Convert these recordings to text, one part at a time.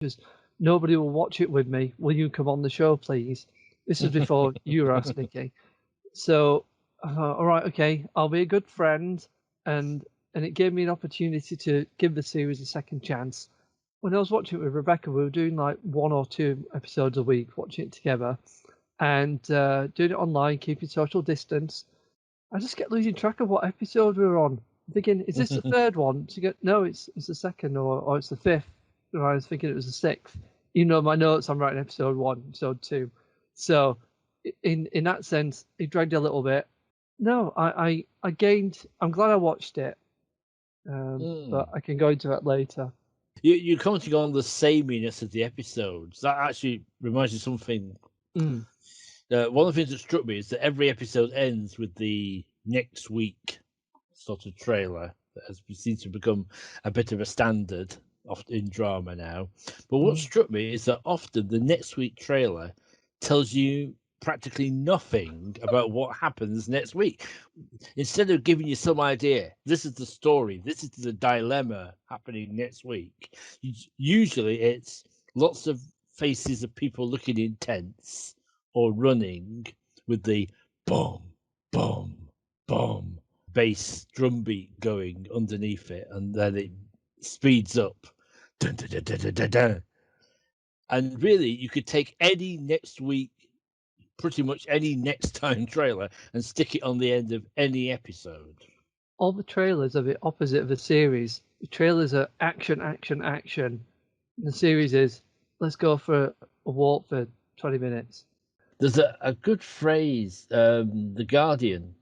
was, nobody will watch it with me. Will you come on the show, please? This is before you were asked, Nikki. So I thought, all right, okay, I'll be a good friend, and it gave me an opportunity to give the series a second chance. When I was watching it with Rebecca, we were doing like 1 or 2 episodes a week, watching it together, and doing it online, keeping social distance. I just kept losing track of what episode we were on. I'm thinking, is this the third one? No, it's the second, or it's the fifth. And I was thinking it was the sixth. You know, my notes, I'm writing episode 1, episode 2. So in that sense, it dragged a little bit. No, I gained. I'm glad I watched it, but I can go into that later. You're commenting on the sameness of the episodes. That actually reminds me of something. Mm. One of the things that struck me is that every episode ends with the next week sort of trailer that has seems to become a bit of a standard in drama now. But what struck me is that often the next week trailer tells you practically nothing about what happens next week. Instead of giving you some idea, this is the story, this is the dilemma happening next week. Usually it's lots of faces of people looking intense or running with the boom, boom, boom bass drum beat going underneath it, and then it speeds up. Dun, dun, dun, dun, dun, dun, dun. And really, you could take any next week, pretty much any next time trailer, and stick it on the end of any episode. All the trailers are the opposite of the series. The trailers are action, action, action. And the series is, let's go for a walk for 20 minutes. There's a good phrase. The Guardian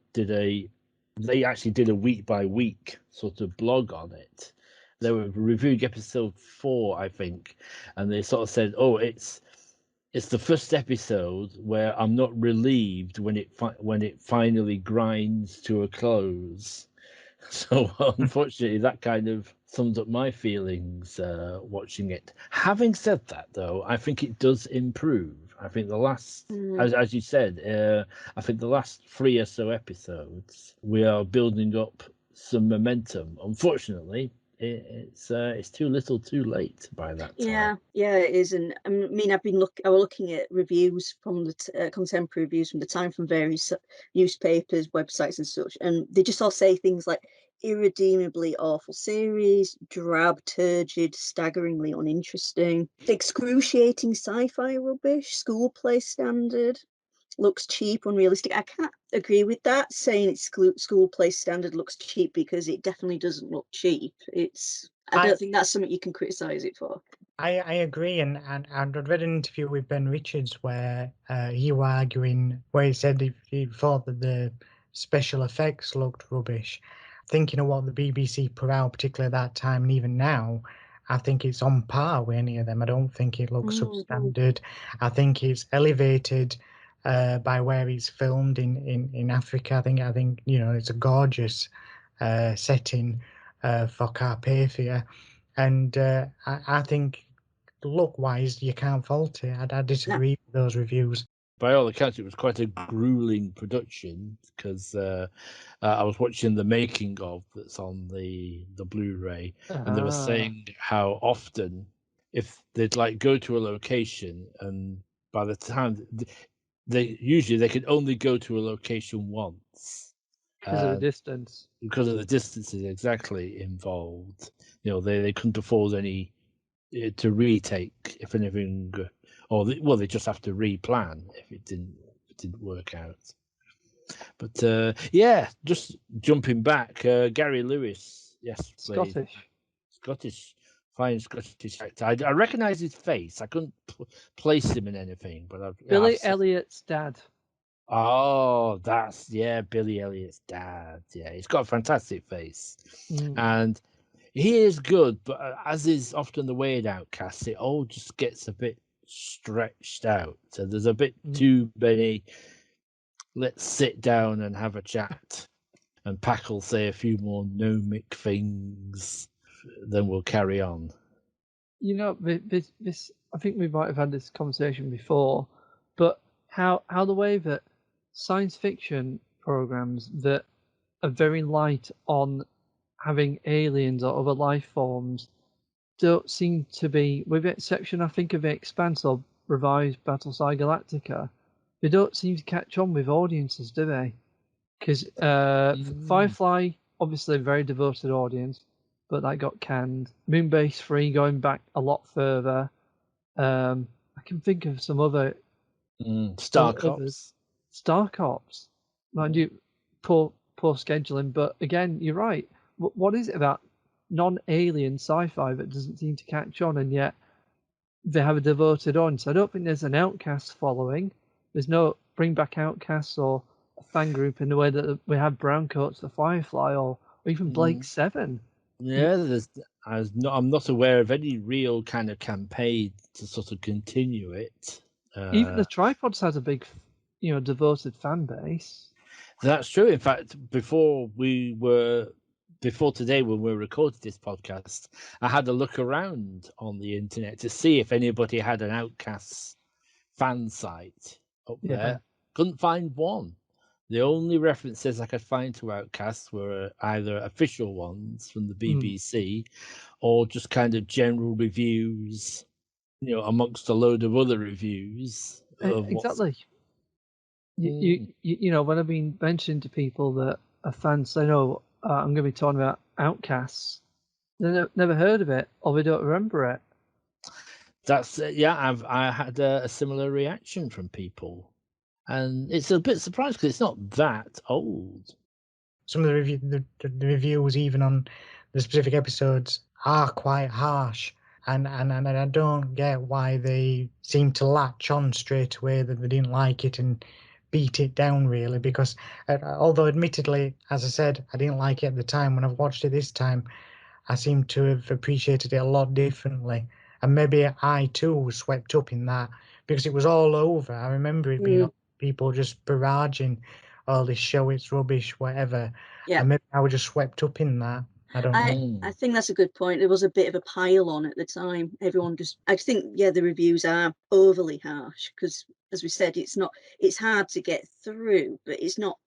they actually did a week by week sort of blog on it. They were reviewing episode 4, I think, and they sort of said, "Oh, it's the first episode where I'm not relieved when it finally grinds to a close." So unfortunately, that kind of sums up my feelings watching it. Having said that, though, I think it does improve. I think the last, as you said, I think the last 3 or so episodes, we are building up some momentum. Unfortunately, it's too little, too late by that time. Yeah, it is. And I mean, I was looking at reviews from the contemporary reviews from the time from various newspapers, websites, and such, and they just all say things like irredeemably awful series, drab, turgid, staggeringly uninteresting, excruciating sci-fi rubbish, school play standard, looks cheap, unrealistic. I can't agree with that, saying it's school play standard looks cheap, because it definitely doesn't look cheap. I don't think that's something you can criticize it for. I agree, and I'd read an interview with Ben Richards where he was arguing, where he said he thought that the special effects looked rubbish. Thinking of what the BBC put out, particularly at that time and even now, I think it's on par with any of them. I don't think it looks substandard. I think it's elevated by where it's filmed in Africa. I think it's a gorgeous setting for Carpathia, and I think look-wise you can't fault it. I disagree with those reviews. By all accounts, it was quite a grueling production, because I was watching the making of that's on the Blu-ray, and they were saying how often, if they'd like go to a location, and by the time they could only go to a location once because of the distance. Because of the distances exactly involved, they couldn't afford any to retake if anything. They just have to replan if it didn't work out. But just jumping back, Gary Lewis, yes, Scottish, fine Scottish actor. I recognise his face. I couldn't place him in anything, but Billy Elliot's dad. Oh, Billy Elliot's dad. Yeah, he's got a fantastic face, and he is good. But as is often the way in Outcasts, it all just gets a bit stretched out. So there's a bit too many. Let's sit down and have a chat, and Pack will say a few more gnomic things, then we'll carry on. This I think we might have had this conversation before, but how the way that science fiction programs that are very light on having aliens or other life forms don't seem to be, with the exception, I think, of The Expanse or revised Battlestar Galactica, they don't seem to catch on with audiences, do they? Because Firefly, obviously a very devoted audience, but that got canned. Moonbase 3 going back a lot further. I can think of some other Star others. Cops. Star Cops, mind you, poor scheduling. But again, you're right. What is it about non-alien sci-fi that doesn't seem to catch on, and yet they have a devoted audience? I don't think there's an Outcast following. There's no Bring Back Outcasts or a fan group in the way that we have Browncoats, the Firefly, or even Blake 7. Yeah, I'm not aware of any real kind of campaign to sort of continue it. Even the Tripods has a big, devoted fan base. That's true. In fact, before today, when we recorded this podcast, I had a look around on the internet to see if anybody had an Outcasts fan site up there. Couldn't find one. The only references I could find to Outcasts were either official ones from the BBC or just kind of general reviews, amongst a load of other reviews. Exactly. You know, when I've been mentioning to people that are fans say, "No, I'm going to be talking about Outcasts," they never heard of it or they don't remember it. That's I had a similar reaction from people, and it's a bit surprising because it's not that old. Some of the reviews, even on the specific episodes, are quite harsh, and I don't get why they seem to latch on straight away that they didn't like it and beat it down, really, because although admittedly, as I said, I didn't like it at the time, when I've watched it this time, I seem to have appreciated it a lot differently. And maybe I too was swept up in that because it was all over. I remember it being people just barraging, "Oh, this show, it's rubbish," whatever. Yeah. And maybe I was just swept up in that. I don't know. I think that's a good point. There was a bit of a pile on at the time. Everyone I think, the reviews are overly harsh because, as we said, it's hard to get through, but it's not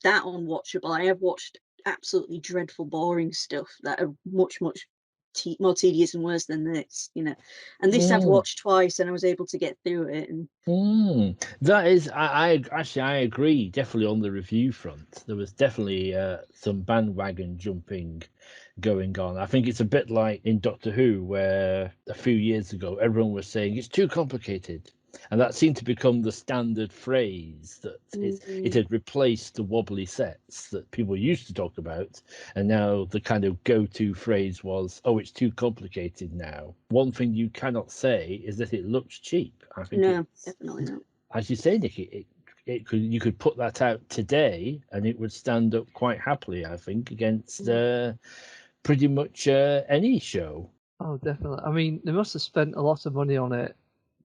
that unwatchable. I have watched absolutely dreadful, boring stuff that are much, much more tedious and worse than this, and this I've watched twice and I was able to get through it. And that is, I agree, definitely on the review front. There was definitely some bandwagon jumping going on. I think it's a bit like in Doctor Who, where a few years ago everyone was saying it's too complicated, and that seemed to become the standard phrase that it had replaced the wobbly sets that people used to talk about, and now the kind of go-to phrase was, "Oh, it's too complicated now." One thing you cannot say is that it looks cheap. I think no, definitely not. As you say, Nikki, you could put that out today and it would stand up quite happily, I think, against pretty much any show. Oh, definitely. I mean, they must have spent a lot of money on it,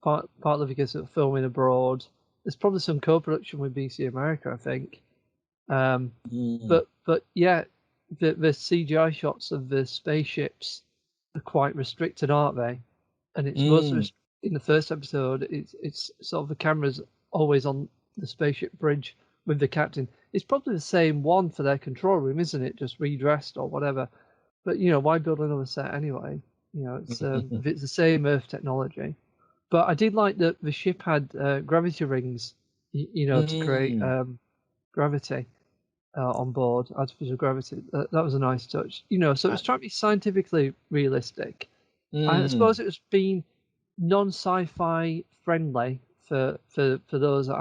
partly because of filming abroad. There's probably some co-production with BC America, I think. But yeah, the CGI shots of the spaceships are quite restricted, aren't they? And it's most in the first episode. It's sort of the camera's always on the spaceship bridge with the captain. It's probably the same one for their control room, isn't it? Just redressed or whatever. But why build another set anyway? It's if it's the same Earth technology. But I did like that the ship had gravity rings, to create gravity on board, artificial gravity. That was a nice touch. So it was trying to be scientifically realistic. I suppose it was being non-sci-fi friendly for those that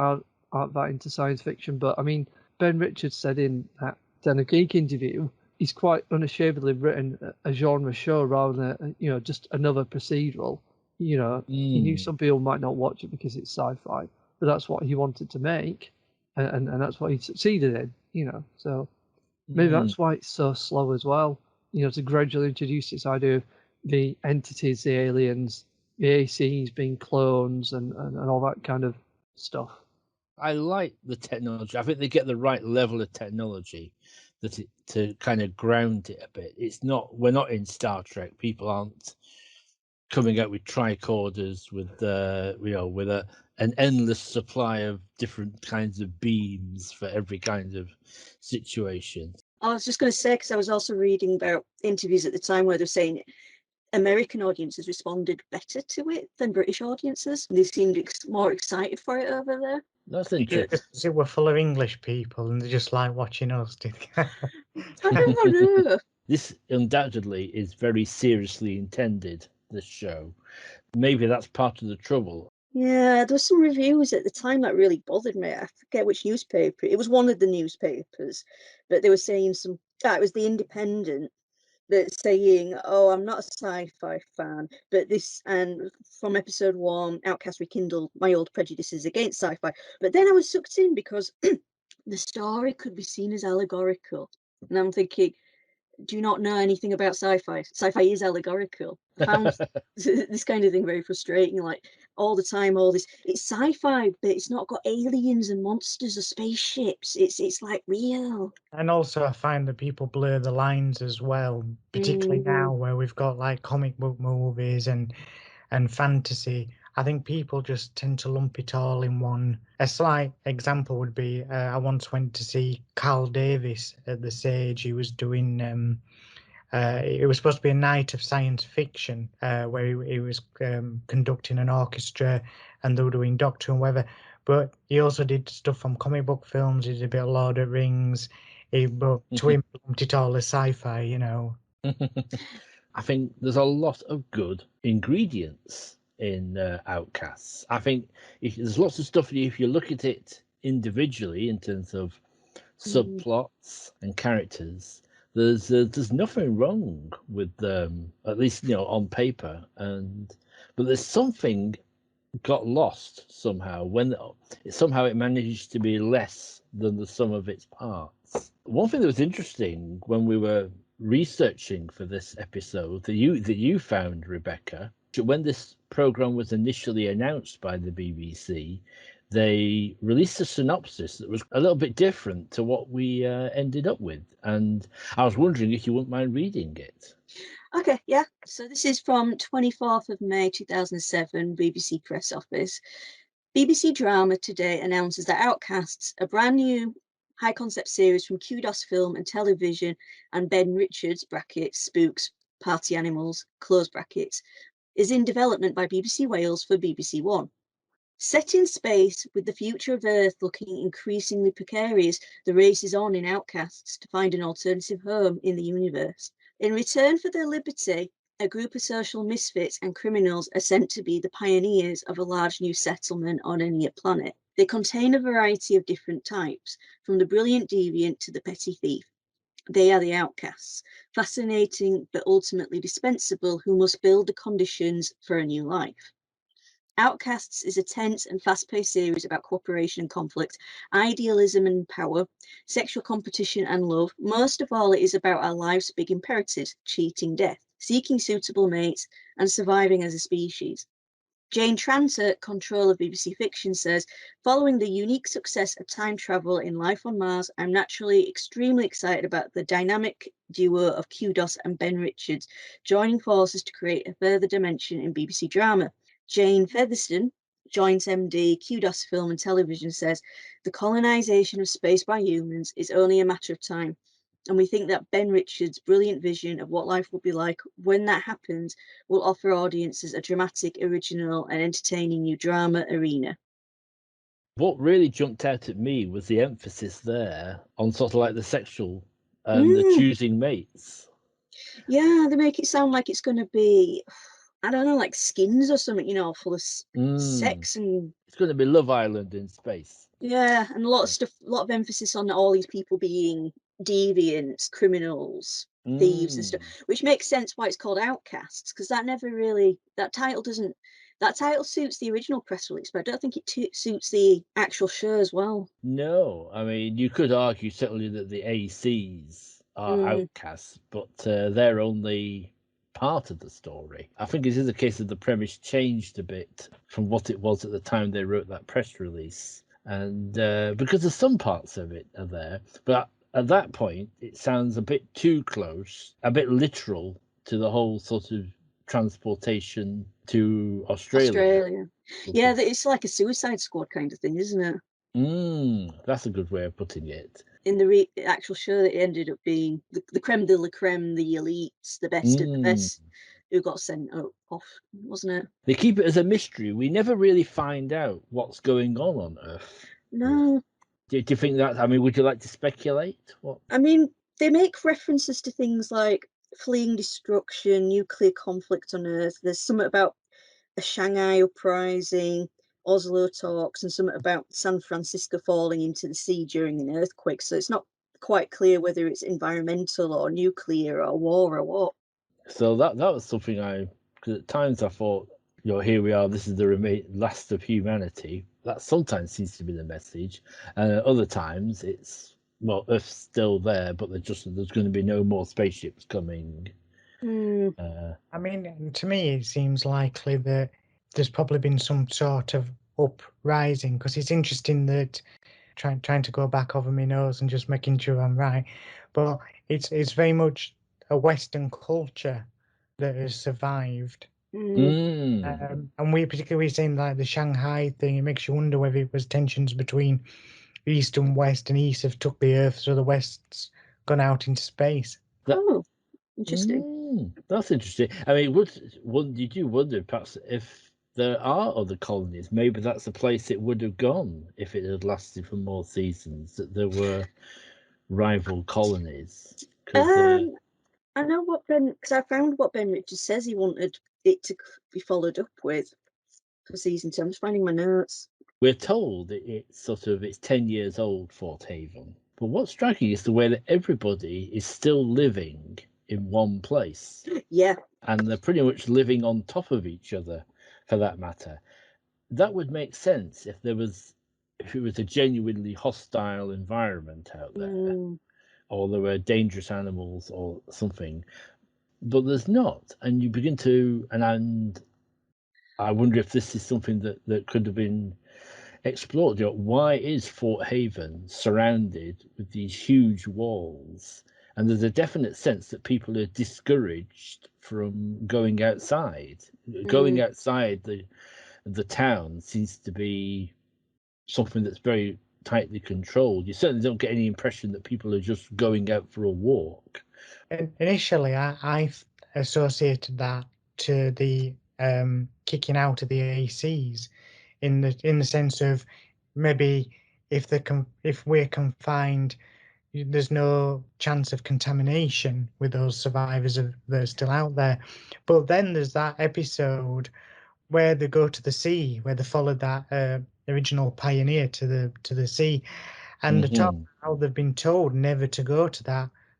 aren't that into science fiction. But I mean, Ben Richards said in that Den of Geek interview, he's quite unashamedly written a genre show rather than just another procedural. He knew some people might not watch it because it's sci-fi, but that's what he wanted to make, and that's what he succeeded in. So maybe that's why it's so slow as well. To gradually introduce this idea of the entities, the aliens, the ACs being clones, and all that kind of stuff. I like the technology. I think they get the right level of technology to kind of ground it a bit. We're not in Star Trek. People aren't coming out with tricorders with an endless supply of different kinds of beams for every kind of situation. I was just going to say, because I was also reading about interviews at the time where they're saying American audiences responded better to it than British audiences. They seemed more excited for it over there. That's interesting. Because it were full of English people and they just like watching us. I don't know. This undoubtedly is very seriously intended, this show. Maybe that's part of the trouble. Yeah, there were some reviews at the time that really bothered me. I forget which newspaper. It was one of the newspapers, but they were saying it was the Independent, that's saying, "Oh, I'm not a sci-fi fan, but this," and from episode 1, Outcast rekindled my old prejudices against sci-fi. But then I was sucked in because the story could be seen as allegorical, and I'm thinking, do you not know anything about sci-fi? Sci-fi is allegorical. I found this kind of thing very frustrating. Like all the time, it's sci-fi, but it's not got aliens and monsters or spaceships. It's like real. And also, I find that people blur the lines as well, particularly now where we've got like comic book movies and fantasy. I think people just tend to lump it all in one. A slight example would be I once went to see Carl Davis at the Sage. He was doing it was supposed to be a night of science fiction where he was conducting an orchestra and they were doing Doctor and Whatever. But he also did stuff from comic book films. He did a bit of Lord of the Rings. But to him, lumped it all as sci-fi, you know. I think there's a lot of good ingredients in Outcasts. I think there's lots of stuff, if you look at it individually in terms of subplots and characters, there's nothing wrong with them, at least on paper. But there's something got lost somehow when it managed to be less than the sum of its parts. One thing that was interesting when we were researching for this episode that you found, Rebecca, when this program was initially announced by the BBC, they released a synopsis that was a little bit different to what we ended up with, and I was wondering if you wouldn't mind reading it. Okay, yeah. So this is from 24th of May 2007, BBC Press Office. BBC Drama today announces that Outcasts, a brand new high concept series from Kudos Film and Television and Ben Richards (brackets spooks party animals close brackets), is in development by BBC Wales for BBC One. Set in space, with the future of Earth looking increasingly precarious, the race is on in Outcasts to find an alternative home in the universe. In return for their liberty, a group of social misfits and criminals are sent to be the pioneers of a large new settlement on a near planet. They contain a variety of different types, from the brilliant deviant to the petty thief. They are the outcasts, fascinating but ultimately dispensable, who must build the conditions for a new life. Outcasts is a tense and fast-paced series about cooperation and conflict, idealism and power, sexual competition and love. Most of all, it is about our life's big imperatives: cheating death, seeking suitable mates, and surviving as a species. Jane Tranter, control of BBC Fiction, says, "Following the unique success of time travel in Life on Mars, I'm naturally extremely excited about the dynamic duo of Kudos and Ben Richards joining forces to create a further dimension in BBC drama." Jane Featherston, joint MD, Kudos Film and Television, says, "The colonisation of space by humans is only a matter of time. And we think that Ben Richards' brilliant vision of what life will be like when that happens will offer audiences a dramatic, original and entertaining new drama arena." What really jumped out at me was the emphasis there on sort of like the sexual and the choosing mates. Yeah, they make it sound like it's going to be, I don't know, like Skins or something, full of sex and... It's going to be Love Island in space. Yeah, and a lot of stuff, a lot of emphasis on all these people being deviants, criminals, thieves and stuff, which makes sense why it's called Outcasts, because that title suits the original press release, but I don't think it suits the actual show as well. No, I mean, you could argue certainly that the ACs are outcasts, but they're only part of the story. I think it is a case of the premise changed a bit from what it was at the time they wrote that press release. And because of some parts of it are there, but at that point, it sounds a bit too close, a bit literal to the whole sort of transportation to Australia. Yeah, it's like a Suicide Squad kind of thing, isn't it? That's a good way of putting it. In the actual show, it ended up being the creme de la creme, the elites, the best of the best. who got sent off, wasn't it? They keep it as a mystery. We never really find out what's going on Earth. No. Do you think that? I mean, would you like to speculate? What? I mean, they make references to things like fleeing destruction, nuclear conflict on Earth. There's something about a Shanghai uprising, Oslo talks, and something about San Francisco falling into the sea during an earthquake. So it's not quite clear whether it's environmental or nuclear or war or what. So that was something because at times I thought, here we are. This is the last of humanity. That sometimes seems to be the message, and at other times it's Earth's still there, but there's going to be no more spaceships coming. I mean, to me, it seems likely that there's probably been some sort of uprising, because it's interesting that trying to go back over my nose and just making sure I'm right, but it's very much a Western culture that has survived. And we particularly seeing like the Shanghai thing, it makes you wonder whether it was tensions between East and West, and East have took the Earth, so the West's gone out into space. Interesting. That's interesting. I mean, did you wonder perhaps if there are other colonies? Maybe that's a place it would have gone if it had lasted for more seasons. That there were rival colonies. I know what because I found what Ben Richards says he wanted it to be followed up with for season 2. I'm just finding my notes. We're told that it's 10 years old, Fort Haven. But what's striking is the way that everybody is still living in one place. Yeah. And they're pretty much living on top of each other, for that matter. That would make sense if it was a genuinely hostile environment out there, or there were dangerous animals or something. But there's not. And you begin to, and I wonder if this is something that could have been explored. Why is Fort Haven surrounded with these huge walls? And there's a definite sense that people are discouraged from going outside. Going outside the town seems to be something that's very tightly controlled. You certainly don't get any impression that people are just going out for a walk. Initially, I associated that to the kicking out of the ACs, in the sense of maybe if we're confined, there's no chance of contamination with those survivors that are still out there. But then there's that episode where they go to the sea, where they follow that original pioneer to the sea, and they talk about how they've been told never to go to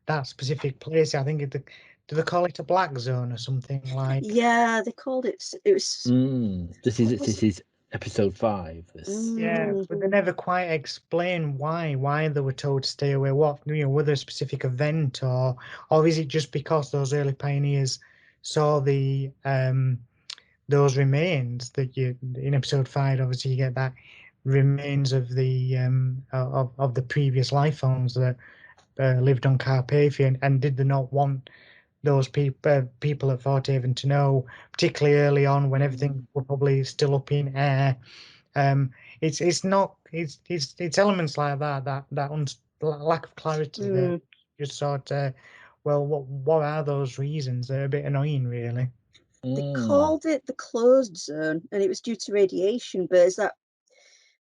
that specific place. I think do they call it a black zone or something like? Yeah, they called it. It was. This is episode 5. Yeah, but they never quite explain why they were told to stay away. What, were there a specific event, or is it just because those early pioneers saw the those remains that in episode 5, obviously you get that remains of the of the previous life forms that lived on Carpathia, and did they not want those people at Fort Haven to know, particularly early on when everything were probably still up in air? It's elements like that lack of clarity that just sort of, well, what are those reasons? They're a bit annoying, really. They called it the closed zone, and it was due to radiation, but as that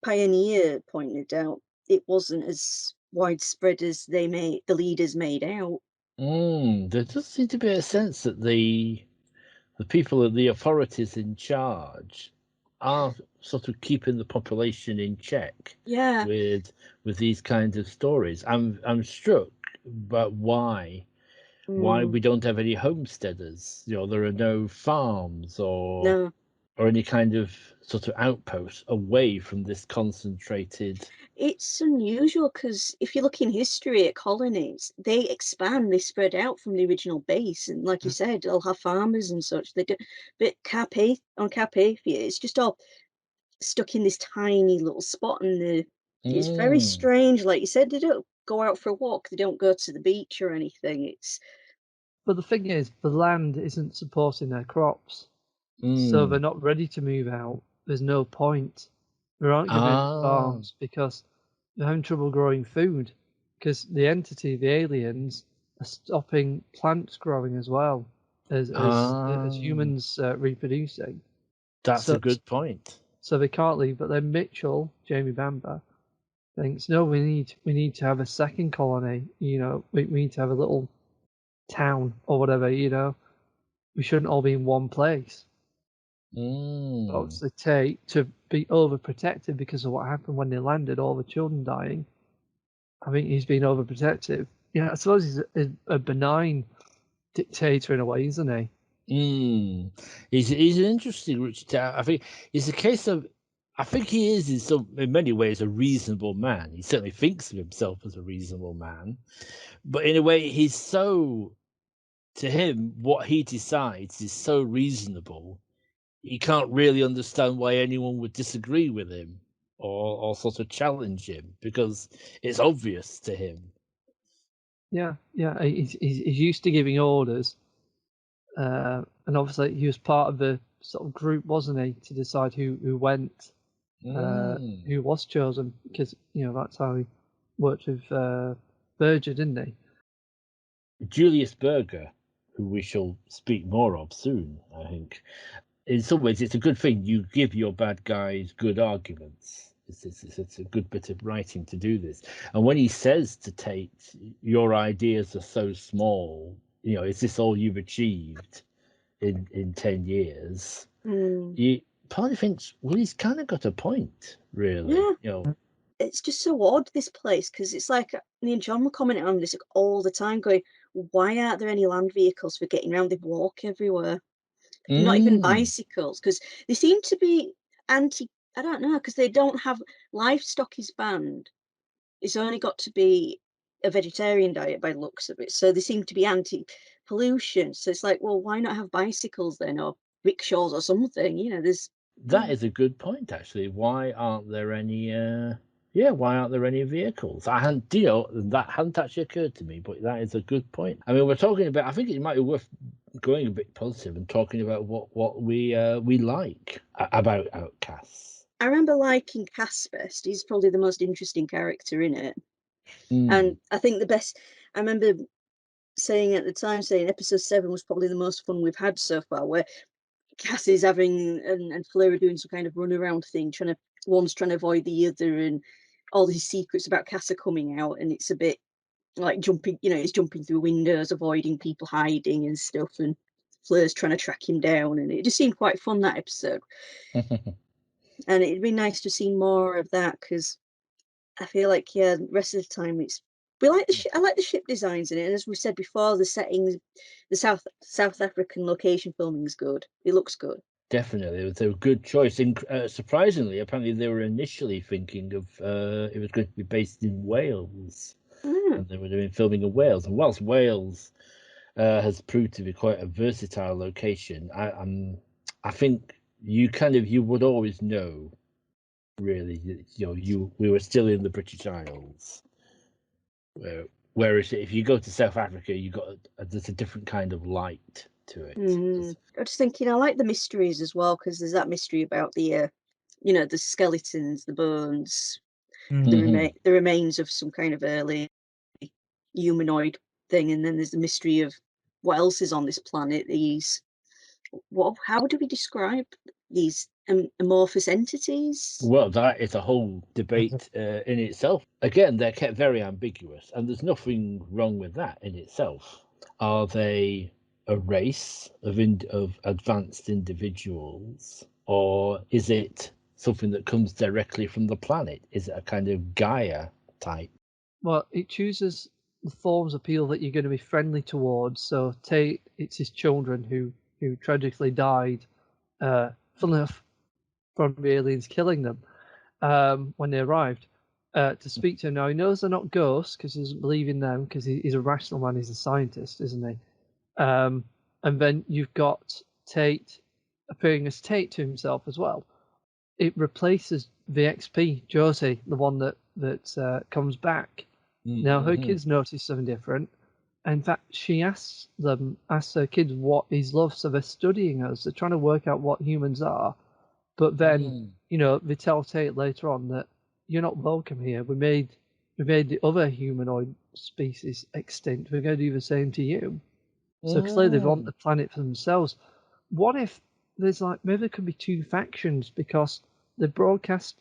pioneer pointed out, it wasn't as widespread as the leaders made out. There does seem to be a sense that the people, the authorities in charge, are sort of keeping the population in check. Yeah. With these kinds of stories, I'm struck by why we don't have any homesteaders. There are no farms or any kind of sort of outpost away from this concentrated. It's unusual because if you look in history at colonies, they expand, they spread out from the original base, and like you said, they'll have farmers and such. They do, but on Carpathia, it's just all stuck in this tiny little spot, and it's very strange. Like you said, they don't go out for a walk, they don't go to the beach or anything. But the thing is, the land isn't supporting their crops, so they're not ready to move out. There's no point. There aren't going to be any farms because they're having trouble growing food, because the aliens, are stopping plants growing as well. as humans reproducing. That's a So- good point. So they can't leave. But then Mitchell, Jamie Bamber, thinks, no, we need to have a second colony. You know, we need to have a little town or whatever. You know, we shouldn't all be in one place. Obviously, Tate, to be overprotected because of what happened when they landed, all the children dying. I think he's been overprotective. Yeah, I suppose he's a benign dictator in a way, isn't he? He's an interesting Richard. I think it's a case of. I think he is in many ways a reasonable man. He certainly thinks of himself as a reasonable man, but in a way, he's so. To him, what he decides is so reasonable. He can't really understand why anyone would disagree with him or sort of challenge him because it's obvious to him. Yeah. He's used to giving orders, and obviously he was part of the sort of group, wasn't he, to decide who went, who was chosen, because you know that's how he worked with Verge, didn't he? Julius Berger, who we shall speak more of soon, I think. In some ways, it's a good thing you give your bad guys good arguments. It's a good bit of writing to do this. And when he says to Tate, your ideas are so small, you know, is this all you've achieved in 10 years? You partly thinks, well, he's kind of got a point, really. Yeah. You know, It's just so odd, this place, because it's like me and John were commenting on this all the time, going, why aren't there any land vehicles for getting around? They walk everywhere. Not even bicycles, because they seem to be anti, I don't know, because they don't have, livestock is banned. It's only got to be a vegetarian diet by the looks of it. So they seem to be anti-pollution. So it's like, well, why not have bicycles then, or rickshaws or something? You know, there's... That is a good point, actually. Why aren't there any? Why aren't there any vehicles? I hadn't, that hadn't actually occurred to me, but that is a good point. I mean, we're talking about. I think it might be worth going a bit positive and talking about what we like about Outcasts. I remember liking Caspest. He's probably the most interesting character in it. And I think the best. I remember saying at the time, episode 7 was probably the most fun we've had so far, where Cass is having and Fleur are doing some kind of runaround thing, one's trying to avoid the other, and all these secrets about Cass are coming out, and it's a bit like jumping, he's jumping through windows, avoiding people hiding and stuff, and Fleur's trying to track him down, and it just seemed quite fun, that episode. And it'd be nice to see more of that, because I feel like, the rest of the time I like the ship designs in it, and as we said before, the settings, the South African location filming is good. It looks good. Definitely, it was a good choice. Surprisingly, apparently they were initially thinking of it was going to be based in Wales, and they were doing filming in Wales. And whilst Wales has proved to be quite a versatile location, I think you would always know, really, we were still in the British Isles. Whereas if you go to South Africa, there's a different kind of light to it. I was thinking, I like the mysteries as well, because there's that mystery about the the skeletons, the bones, the remains of some kind of early humanoid thing, and then there's the mystery of what else is on this planet. How do we describe these amorphous entities? Well, that is a whole debate in itself. Again, they're kept very ambiguous, and there's nothing wrong with that in itself. Are they a race of advanced individuals, or is it something that comes directly from the planet? Is it a kind of Gaia type? Well, it chooses the forms of people that you're going to be friendly towards. So Tate, it's his children who tragically died, funnily enough, from the aliens killing them when they arrived. To speak to him now, he knows they're not ghosts because he doesn't believe in them, because he's a rational man, he's a scientist, isn't he? And then you've got Tate appearing as Tate to himself as well. It replaces VXP, Josie, the one that comes back. Now her kids notice something different. In fact, she asks her kids what is love, so they're studying us. They're trying to work out what humans are. But then, they tell Tate later on that you're not welcome here. We made the other humanoid species extinct. We're going to do the same to you. So clearly they want Mm. the planet for themselves. What if there's like, maybe there could be two factions, because they broadcast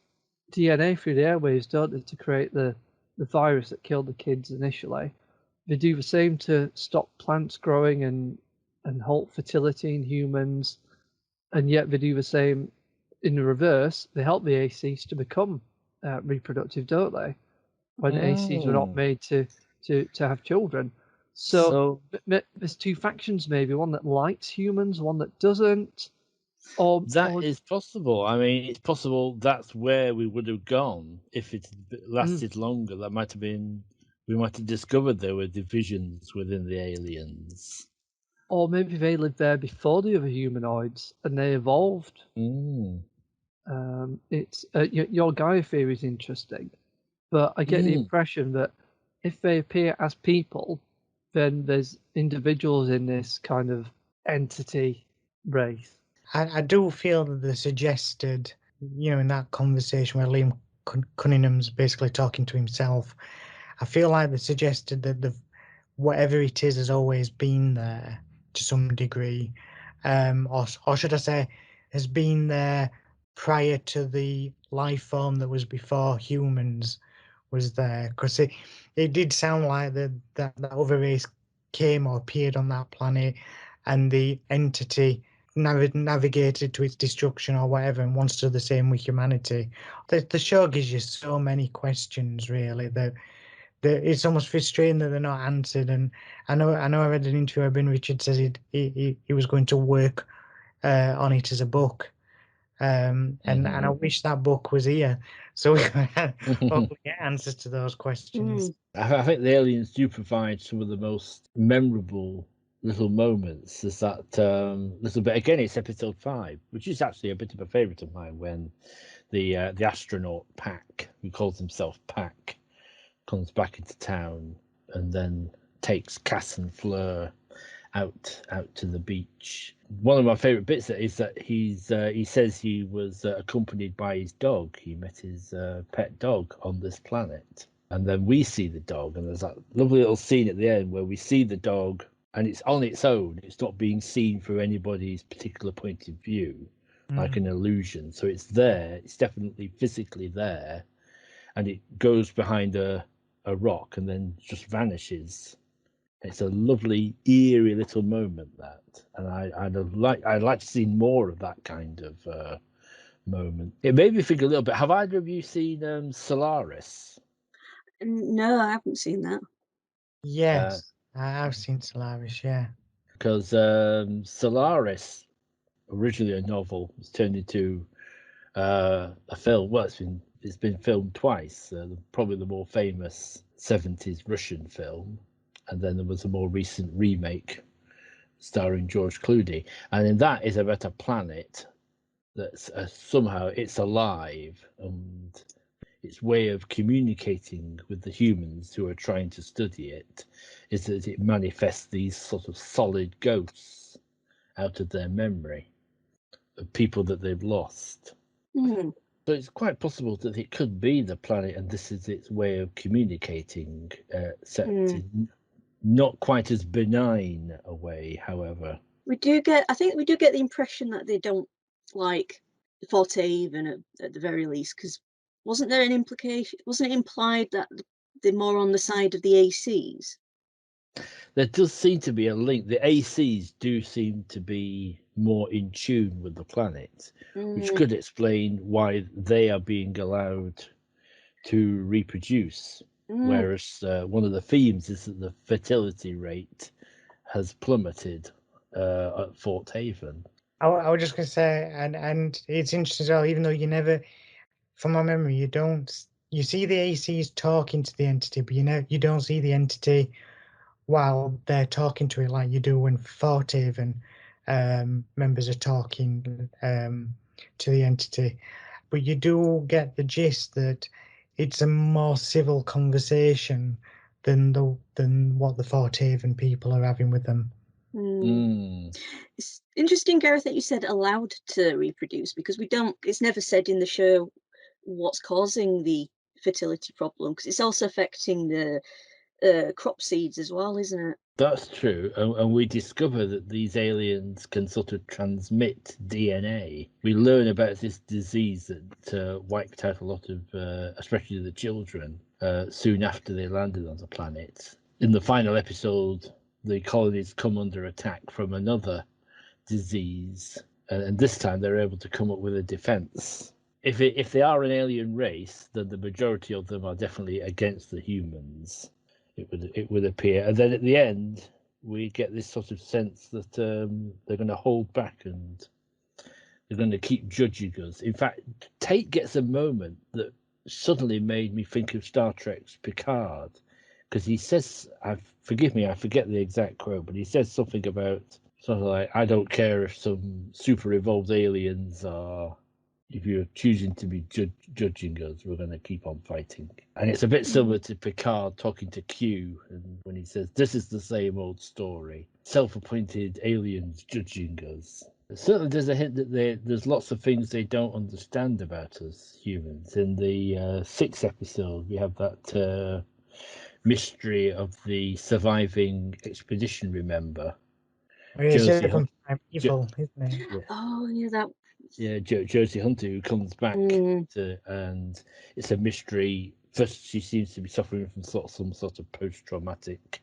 DNA through the airwaves, don't they, to create the virus that killed the kids initially. They do the same to stop plants growing and halt fertility in humans, and yet they do the same in the reverse. They help the ACs to become reproductive, don't they? When ACs were not made to have children. So there's two factions, maybe one that likes humans, one that doesn't. That is possible. I mean, it's possible that's where we would have gone if it had lasted longer. That might have been, we might have discovered there were divisions within the aliens. Or maybe they lived there before the other humanoids and they evolved. It's your Gaia theory is interesting, but I get the impression that if they appear as people, then there's individuals in this kind of entity race. I do feel that the suggested, in that conversation where Liam Cunningham's basically talking to himself, I feel like they suggested that whatever it is has always been there to some degree, or should I say, has been there prior to the life form that was before humans was there. Because it did sound like that other race came or appeared on that planet, and the entity navigated to its destruction or whatever, and wants to do the same with humanity. The show gives you so many questions, really, that it's almost frustrating that they're not answered. And I know I read an interview where Ben Richards says he was going to work on it as a book, and I wish that book was here so we can hopefully get answers to those questions. I think the aliens do provide some of the most memorable little moments. There's that little bit, again, it's episode 5, which is actually a bit of a favourite of mine, when the astronaut Pack, who calls himself Pack, comes back into town and then takes Cass and Fleur out to the beach. One of my favourite bits is that he says he was accompanied by his dog. He met his pet dog on this planet. And then we see the dog, and there's that lovely little scene at the end where we see the dog, and it's on its own. It's not being seen through anybody's particular point of view, like an illusion. So it's there. It's definitely physically there, and it goes behind a rock and then just vanishes. It's a lovely, eerie little moment, that, and I'd like to see more of that kind of moment. It made me think a little bit. Have either of you seen Solaris? No, I haven't seen that. Yes, I've seen Solaris. Yeah, because Solaris, originally a novel, was turned into a film. Well, it's been filmed twice. Probably the more famous 70s Russian film, and then there was a more recent remake starring George Clooney, and in that is about a planet that's somehow it's alive, and its way of communicating with the humans who are trying to study it is that it manifests these sort of solid ghosts out of their memory of people that they've lost. So it's quite possible that it could be the planet, and this is its way of communicating, except in not quite as benign a way, however. I think we do get the impression that they don't like the Forte even at the very least, because wasn't there an implication? Wasn't it implied that they're more on the side of the ACs? There does seem to be a link. The ACs do seem to be more in tune with the planet, which could explain why they are being allowed to reproduce. Whereas one of the themes is that the fertility rate has plummeted at Fort Haven. I was just going to say, and it's interesting as well. Even though you never, from my memory, you see the ACs talking to the entity, but you don't see the entity while they're talking to it like you do when Fort Haven members are talking to the entity. But you do get the gist that it's a more civil conversation than what the Fort Haven people are having with them. It's interesting, Gareth, that you said allowed to reproduce, because it's never said in the show what's causing the fertility problem, because it's also affecting the crop seeds as well, isn't it? That's true, and we discover that these aliens can sort of transmit DNA. We learn about this disease that wiped out a lot of, especially the children, soon after they landed on the planet. In the final episode, the colonies come under attack from another disease, and this time they're able to come up with a defense. If they are an alien race, then the majority of them are definitely against the humans. It would appear, and then at the end we get this sort of sense that they're going to hold back and they're going to keep judging us. In fact, Tate gets a moment that suddenly made me think of Star Trek's Picard, because he says, forgive me, I forget the exact quote, but he says something about sort of like, I don't care if some super evolved aliens are, if you're choosing to be judging us, we're going to keep on fighting. And it's a bit similar to Picard talking to Q, and when he says, this is the same old story, self-appointed aliens judging us. Certainly there's a hint that there's lots of things they don't understand about us humans. In the sixth episode, we have that mystery of the surviving expeditionary member. It's from Primeval, isn't it? Yeah. Oh, yeah, that. Yeah, Josie Hunter, who comes back and it's a mystery. First, she seems to be suffering from some sort of post-traumatic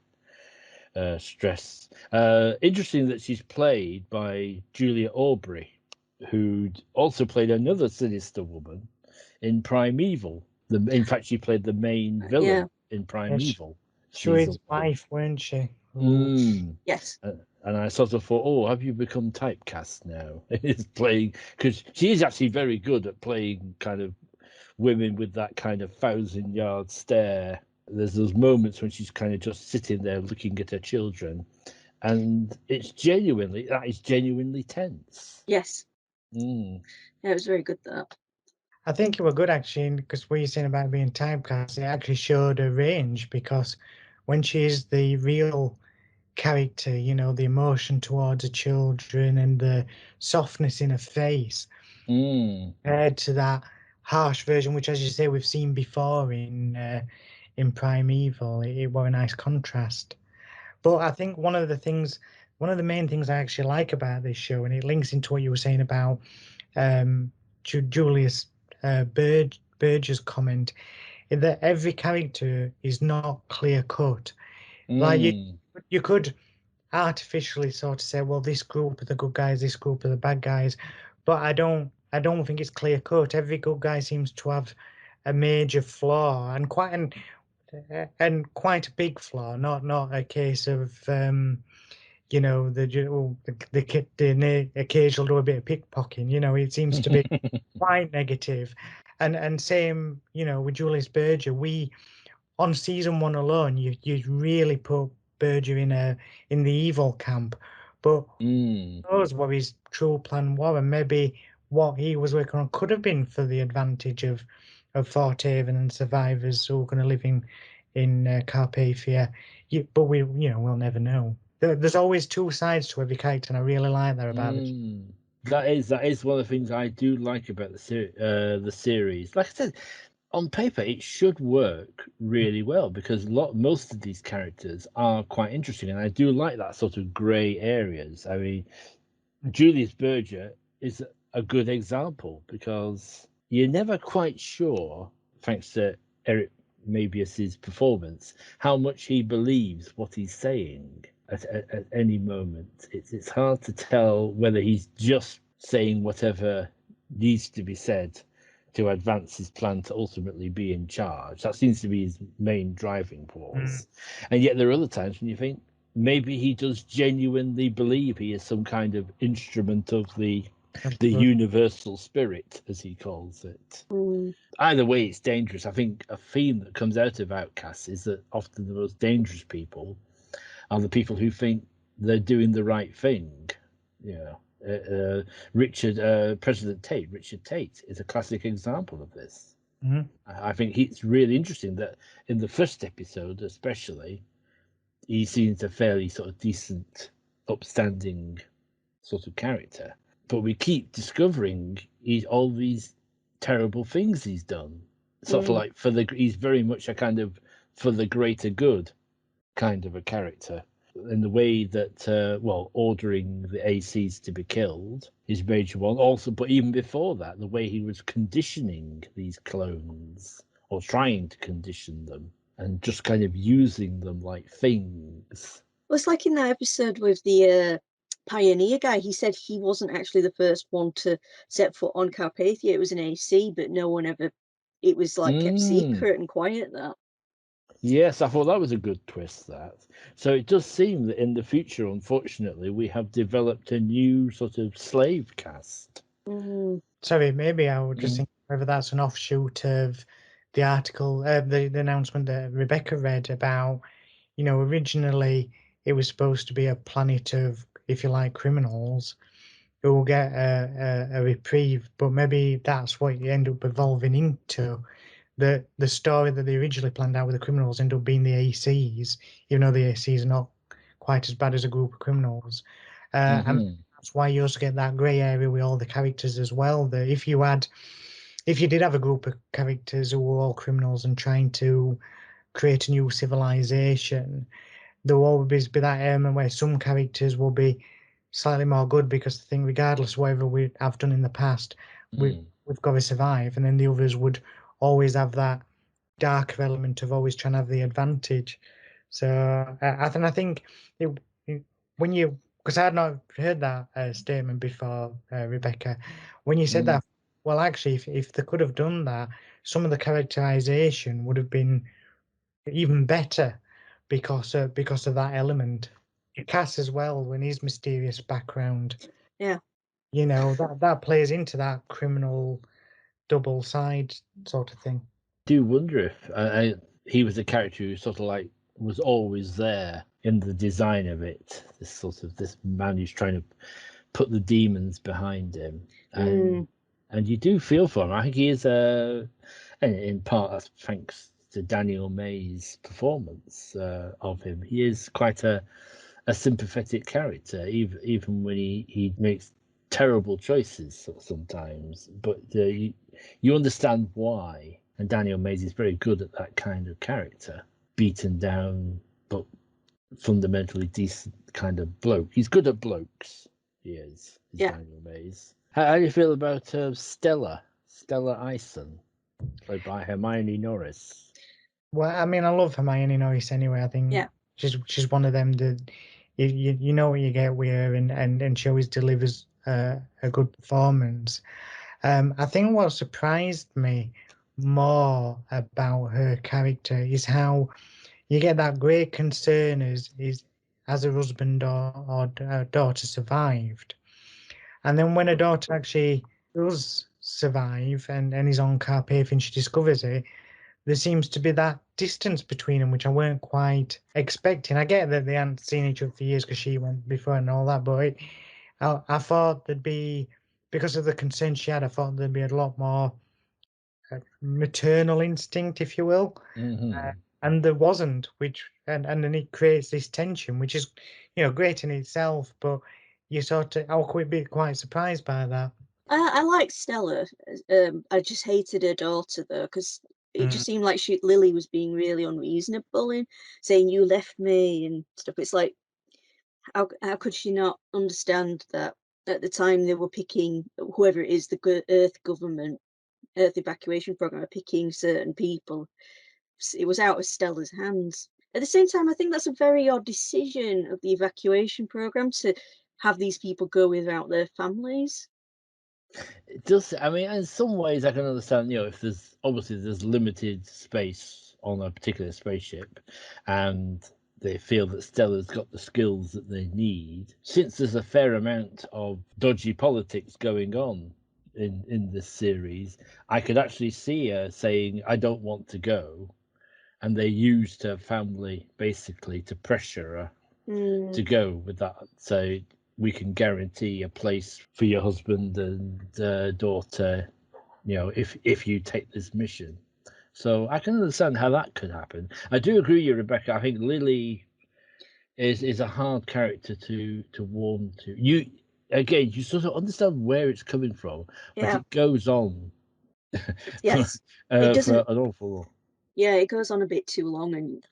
stress. Interesting that she's played by Julia Aubrey, who also played another sinister woman in Primeval. In fact, she played the main villain in Primeval. She was his wife, weren't she? Yes. And I sort of thought, oh, have you become typecast now? Is playing, because she is actually very good at playing kind of women with that kind of 1,000-yard stare. There's those moments when she's kind of just sitting there looking at her children, and that is genuinely tense. Yes. Yeah, it was very good, that. I think it was good, actually, because what you're saying about being typecast, it actually showed a range, because when she's the real character, the emotion towards the children and the softness in her face, compared to that harsh version, which, as you say, we've seen before in Primeval, it was a nice contrast. But I think one of the main things I actually like about this show, and it links into what you were saying about Julius Berger's comment, is that every character is not clear cut. Like you could artificially sort of say, well, this group are the good guys, this group are the bad guys, but I don't think it's clear cut. Every good guy seems to have a major flaw, and quite a big flaw, not a case of the occasional do a bit of pickpocketing. It seems to be quite negative. And same, with Julius Berger, on season 1 alone, you really put Berger in the evil camp, but who knows what his true plan was, and maybe what he was working on could have been for the advantage of Fort Haven and survivors who are going to live in Carpathia. But we'll never know. There's always two sides to every character, and I really like that about it. That is one of the things I do like about the series. Like I said, on paper it should work really well, because most of these characters are quite interesting, and I do like that sort of grey areas. I mean, Julius Berger is a good example, because you're never quite sure, thanks to Eric Mabius's performance, how much he believes what he's saying at any moment. It's hard to tell whether he's just saying whatever needs to be said to advance his plan to ultimately be in charge. That seems to be his main driving force. And yet there are other times when you think maybe he does genuinely believe he is some kind of instrument of the universal spirit, as he calls it. Either way, it's dangerous. I think a theme that comes out of Outcasts is that often the most dangerous people are the people who think they're doing the right thing. President Tate, Richard Tate, is a classic example of this. I think it's really interesting that in the first episode, especially, he seems a fairly sort of decent, upstanding sort of character. But we keep discovering all these terrible things he's done. Sort of like he's very much a kind of for the greater good kind of a character. and the way that ordering the ACs to be killed is major one. Also, but even before that, the way he was conditioning these clones or trying to condition them and just kind of using them like things. Well, it's like in that episode with the pioneer guy. He said he wasn't actually the first one to set foot on Carpathia. It was an AC, but no one ever. It was like kept secret and quiet. That. Yes, I thought that was a good twist. That so it does seem that in the future, unfortunately, we have developed a new sort of slave caste. Sorry, maybe I would just think whether that's an offshoot of the article, the announcement that Rebecca read about, originally it was supposed to be a planet of, if you like, criminals who will get a reprieve, but maybe that's what you end up evolving into. The story that they originally planned out with the criminals end up being the ACs, even though the ACs are not quite as bad as a group of criminals. And that's why you also get that grey area with all the characters as well. That if you did have a group of characters who were all criminals and trying to create a new civilization, there will always be that element where some characters will be slightly more good because the thing, regardless of whatever we have done in the past, we've got to survive, and then the others would always have that darker element of always trying to have the advantage. So I think when you, because I had not heard that statement before, Rebecca, when you said that, well, actually, if they could have done that, some of the characterization would have been even better because of that element. Cass as well, when his mysterious background, Yeah, that plays into that criminal double side sort of thing. Do wonder if he was a character who sort of like was always there in the design of it. This man who's trying to put the demons behind him, and you do feel for him. I think he is and in part that's thanks to Daniel May's performance of him. He is quite a sympathetic character, even when he makes terrible choices sometimes, but you understand why. And Daniel Mays is very good at that kind of character, beaten down but fundamentally decent kind of bloke. He's good at blokes. He is. Daniel Mays. How do you feel about Stella Ison, played by Hermione Norris? Well, I mean, I love Hermione Norris anyway. I think she's one of them that you know what you get with her, and she always delivers a good performance. I think what surprised me more about her character is how you get that great concern as her husband or daughter survived, and then when her daughter actually does survive and is on Carpathia and she discovers it, there seems to be that distance between them, which I weren't quite expecting. I get that they hadn't seen each other for years because she went before and all that, but I thought there'd be, because of the concern she had, I thought there'd be a lot more maternal instinct, if you will, and there wasn't, and then it creates this tension, which is great in itself, but I could be quite surprised by that. I like Stella. I just hated her daughter though, because it just seemed like Lily was being really unreasonable in saying you left me and stuff. It's like, how could she not understand that at the time they were picking whoever it is, the Earth government, Earth evacuation program, are picking certain people. It was out of Stella's hands. At the same time, I think that's a very odd decision of the evacuation program to have these people go without their families. It does. I mean, in some ways, I can understand. If there's limited space on a particular spaceship, and they feel that Stella's got the skills that they need. Since there's a fair amount of dodgy politics going on in this series, I could actually see her saying, "I don't want to go," and they used her family basically to pressure her to go with that. So we can guarantee a place for your husband and daughter, if you take this mission. So I can understand how that could happen. I do agree with you, Rebecca. I think Lily is a hard character to warm to. You sort of understand where it's coming from, but it goes on. Yes, it doesn't. For an awful. Yeah, it goes on a bit too long, and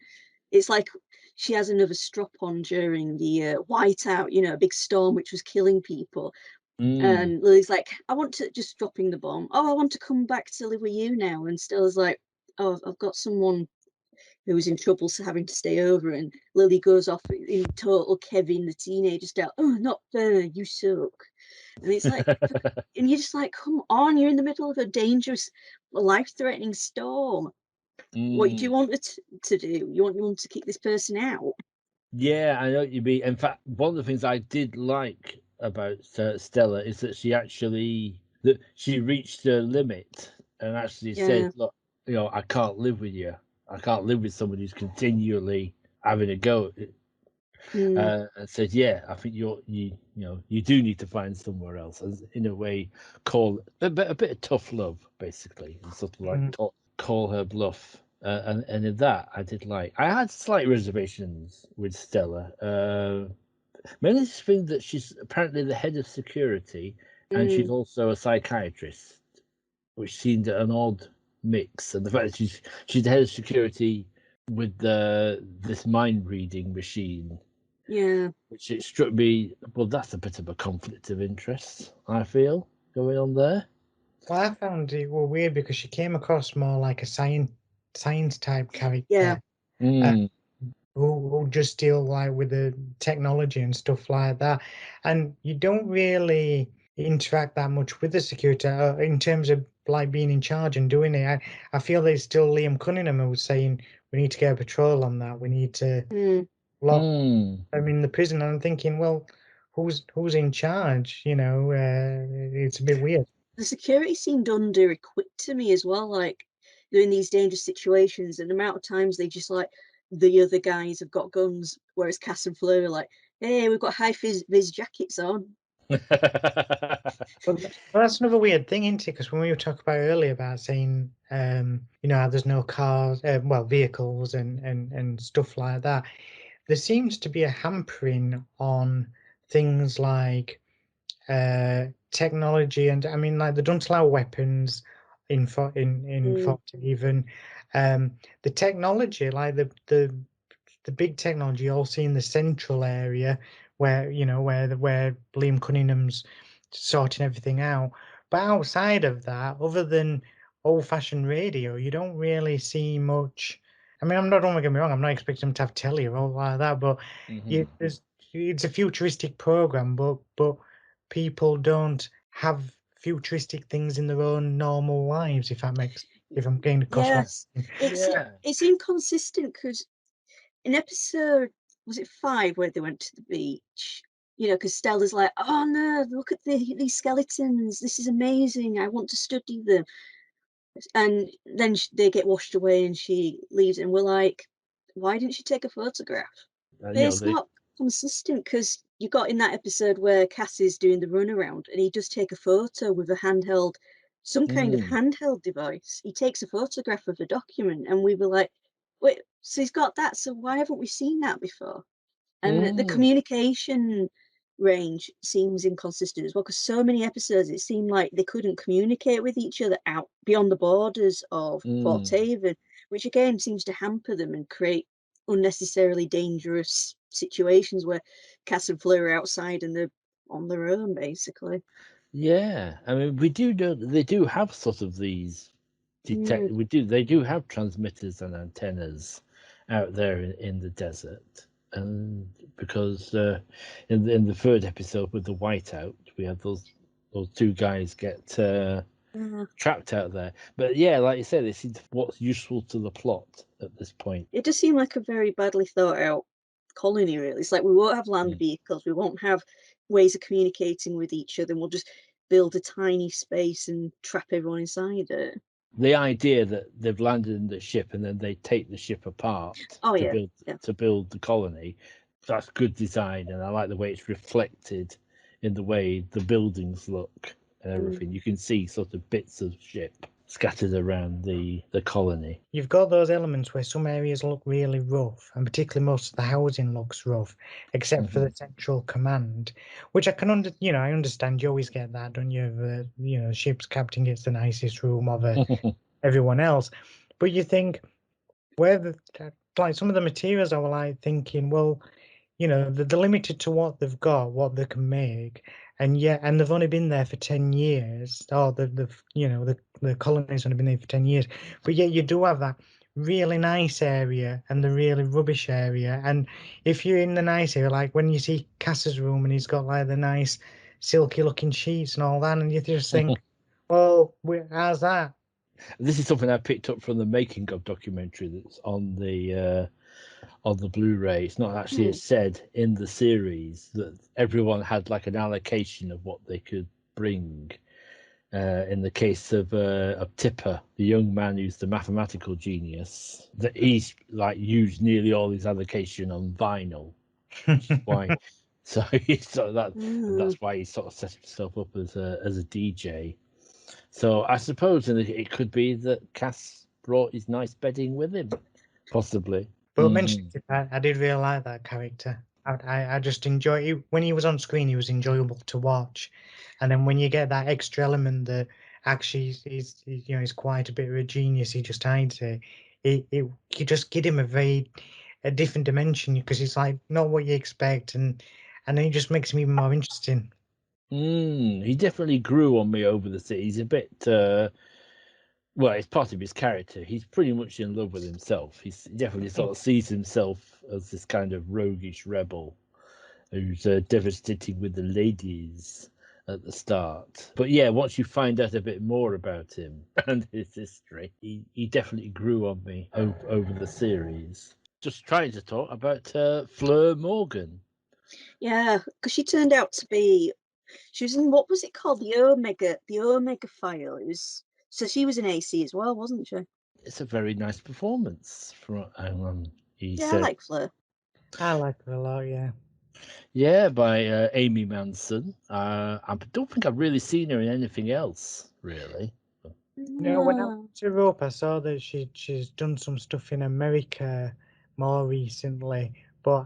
it's like she has another strop on during the whiteout, you know, a big storm which was killing people. And Lily's like, I want to, just dropping the bomb. Oh, I want to come back to live with you now. And Stella's like, oh, I've got someone who was in trouble, so having to stay over. And Lily goes off in total Kevin the teenager style. Oh, not fair, you suck. And it's like, and you're just like, come on, you're in the middle of a dangerous, life-threatening storm. What do you want it to do? You want to kick this person out? Yeah, I know what you mean. In fact, one of the things I did like about Stella is that she reached her limit and actually said, "Look, you know, I can't live with you. I can't live with somebody who's continually having a go." And said, "Yeah, I think you do need to find somewhere else." And in a way, call a bit of tough love, basically, and sort of like call her bluff. And in that, I did like. I had slight reservations with Stella. Mainly this thing that she's apparently the head of security, and she's also a psychiatrist, which seemed an odd mix. And the fact that she's the head of security with this mind reading machine. Yeah. Which it struck me, well, that's a bit of a conflict of interest, I feel, going on there. Well, I found it weird because she came across more like a science type character. Yeah. Who just deal like with the technology and stuff like that. And you don't really interact that much with the security in terms of like being in charge and doing it. I feel there's still Liam Cunningham who was saying we need to get a patrol on that. We need to lock them in the prison. And I'm thinking, well, who's in charge? You know, it's a bit weird. The security seemed under-equipped to me as well. Like they're in these dangerous situations, and the amount of times they just like the other guys have got guns, whereas Cass and Fleur are like, "Hey, we've got high-vis jackets on." Well, that's another weird thing, isn't it? Because when we were talking about earlier about saying, you know, how there's no cars, vehicles and stuff like that, there seems to be a hampering on things like technology, and I mean, like they don't allow weapons in 40 even. The technology, like the big technology, all see in the central area where where Liam Cunningham's sorting everything out. But outside of that, other than old-fashioned radio, you don't really see much. I mean, don't get me wrong, I'm not expecting them to have telly or all like that, but it's a futuristic program, but people don't have futuristic things in their own normal lives, if I'm getting across. Yes, it's inconsistent because in episode, was it 5 where they went to the beach? You know, because Stella's like, "Oh no, look at these skeletons. This is amazing. I want to study them." And then they get washed away and she leaves, and we're like, "Why didn't she take a photograph?" It's not consistent because you got in that episode where Cass is doing the runaround and he does take a photo with a handheld, some kind of handheld device. He takes a photograph of a document, and we were like, wait, so he's got that, so why haven't we seen that before? And the communication range seems inconsistent as well, because so many episodes it seemed like they couldn't communicate with each other out beyond the borders of Fort Haven, which again seems to hamper them and create unnecessarily dangerous situations where Cass and Fleur are outside and they're on their own, basically. Yeah, I mean, we do know that they do have sort of these they do have transmitters and antennas out there in the desert, and because in the third episode with the whiteout, we have those two guys get trapped out there. But yeah, like you said, it's what's useful to the plot at this point. It does seem like a very badly thought out colony, really. It's like we won't have land vehicles, we won't have ways of communicating with each other, and we'll just build a tiny space and trap everyone inside it. The idea that they've landed in the ship and then they take the ship apart to build the colony, that's good design, and I like the way it's reflected in the way the buildings look and everything. You can see sort of bits of ship scattered around the colony. You've got those elements where some areas look really rough, and particularly most of the housing looks rough, except for the central command, which I can I understand. You always get that, don't you? The ship's captain gets the nicest room of everyone else, but you think where like some of the materials I were like thinking, well, you know, they're limited to what they've got, what they can make, and they've only been there for 10 years, or the colony's only been there for 10 years, but yet you do have that really nice area and the really rubbish area. And if you're in the nice area, like when you see Cass's room and he's got like the nice silky looking sheets and all that, and you just think, well, how's that? This is something I picked up from the making of documentary that's on the Blu-ray. It's not actually said in the series that everyone had like an allocation of what they could bring. In the case of Tipper, the young man who's the mathematical genius, that he's like used nearly all his allocation on vinyl. Why? So that's why he sort of set himself up as a DJ. So I suppose it could be that Cass brought his nice bedding with him, possibly. But mentioning it, I did really like that character. I just enjoy it. When he was on screen, he was enjoyable to watch, and then when you get that extra element that actually he's quite a bit of a genius, he just hides it. You just give him a different dimension because it's like not what you expect, and then it just makes him even more interesting. He definitely grew on me over the series. He's a bit well, it's part of his character. He's pretty much in love with himself. He definitely sort of sees himself as this kind of roguish rebel who's devastating with the ladies at the start. But yeah, once you find out a bit more about him and his history, he definitely grew on me over the series. Just trying to talk about Fleur Morgan. Yeah, because she turned out to be, she was in, what was it called? The Omega File. It was, so she was in AC as well, wasn't she? It's a very nice performance from he Yeah, I said. like Fleur. I like it a lot, yeah. Yeah, by Amy Manson. I don't think I've really seen her in anything else, really. No, when I went to Europe, I saw that she's done some stuff in America more recently, but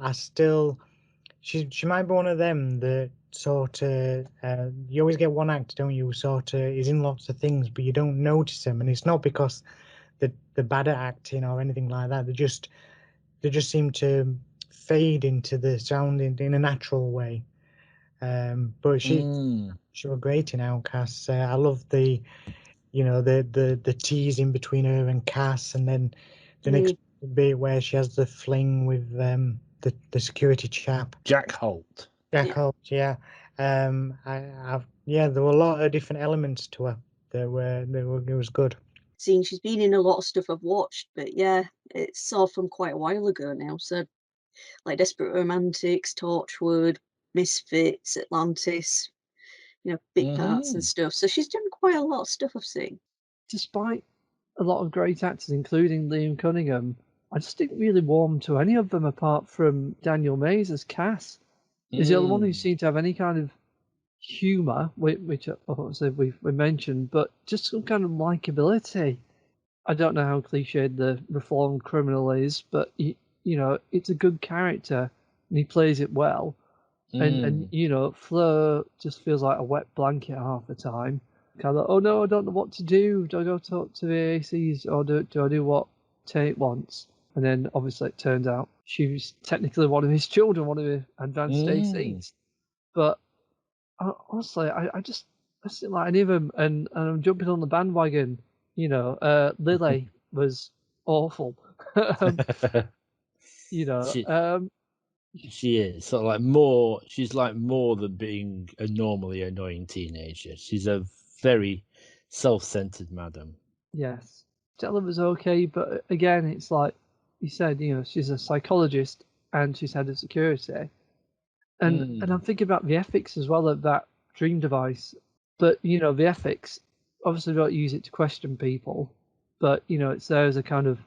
she might be one of them that sort of you always get one actor, don't you? Sort of is in lots of things, but you don't notice them, and it's not because they're bad at acting or anything like that. They just seem to fade into the sound in a natural way. But she was great in Outcasts. I love the teasing between her and Cass, and then the next bit where she has the fling with the security chap, Jack Holt. Holt, yeah. There were a lot of different elements to her that it was good. Seeing she's been in a lot of stuff I've watched, but yeah, it's all from quite a while ago now. So like Desperate Romantics, Torchwood, Misfits, Atlantis, bit parts and stuff. So she's done quite a lot of stuff I've seen. Despite a lot of great actors, including Liam Cunningham, I just didn't really warm to any of them apart from Daniel Mays as Cass. He's the only one who seemed to have any kind of humour, which obviously we mentioned, but just some kind of likability. I don't know how cliched the reformed criminal is, but it's a good character and he plays it well. And Fleur just feels like a wet blanket half the time. Kind of, oh no, I don't know what to do. Do I go talk to the ACs or do I do what Tate wants? And then obviously it turns out she was technically one of his children, one of the advanced ACs. But honestly, I just didn't like any of them, and I'm jumping on the bandwagon. Lily was awful. She is sort of like more. She's like more than being a normally annoying teenager. She's a very self-centered madam. Yes, Stella was okay, but again, it's like you said. She's a psychologist and she's head of security, and I'm thinking about the ethics as well of that dream device. But the ethics obviously don't use it to question people, but it's there as a kind of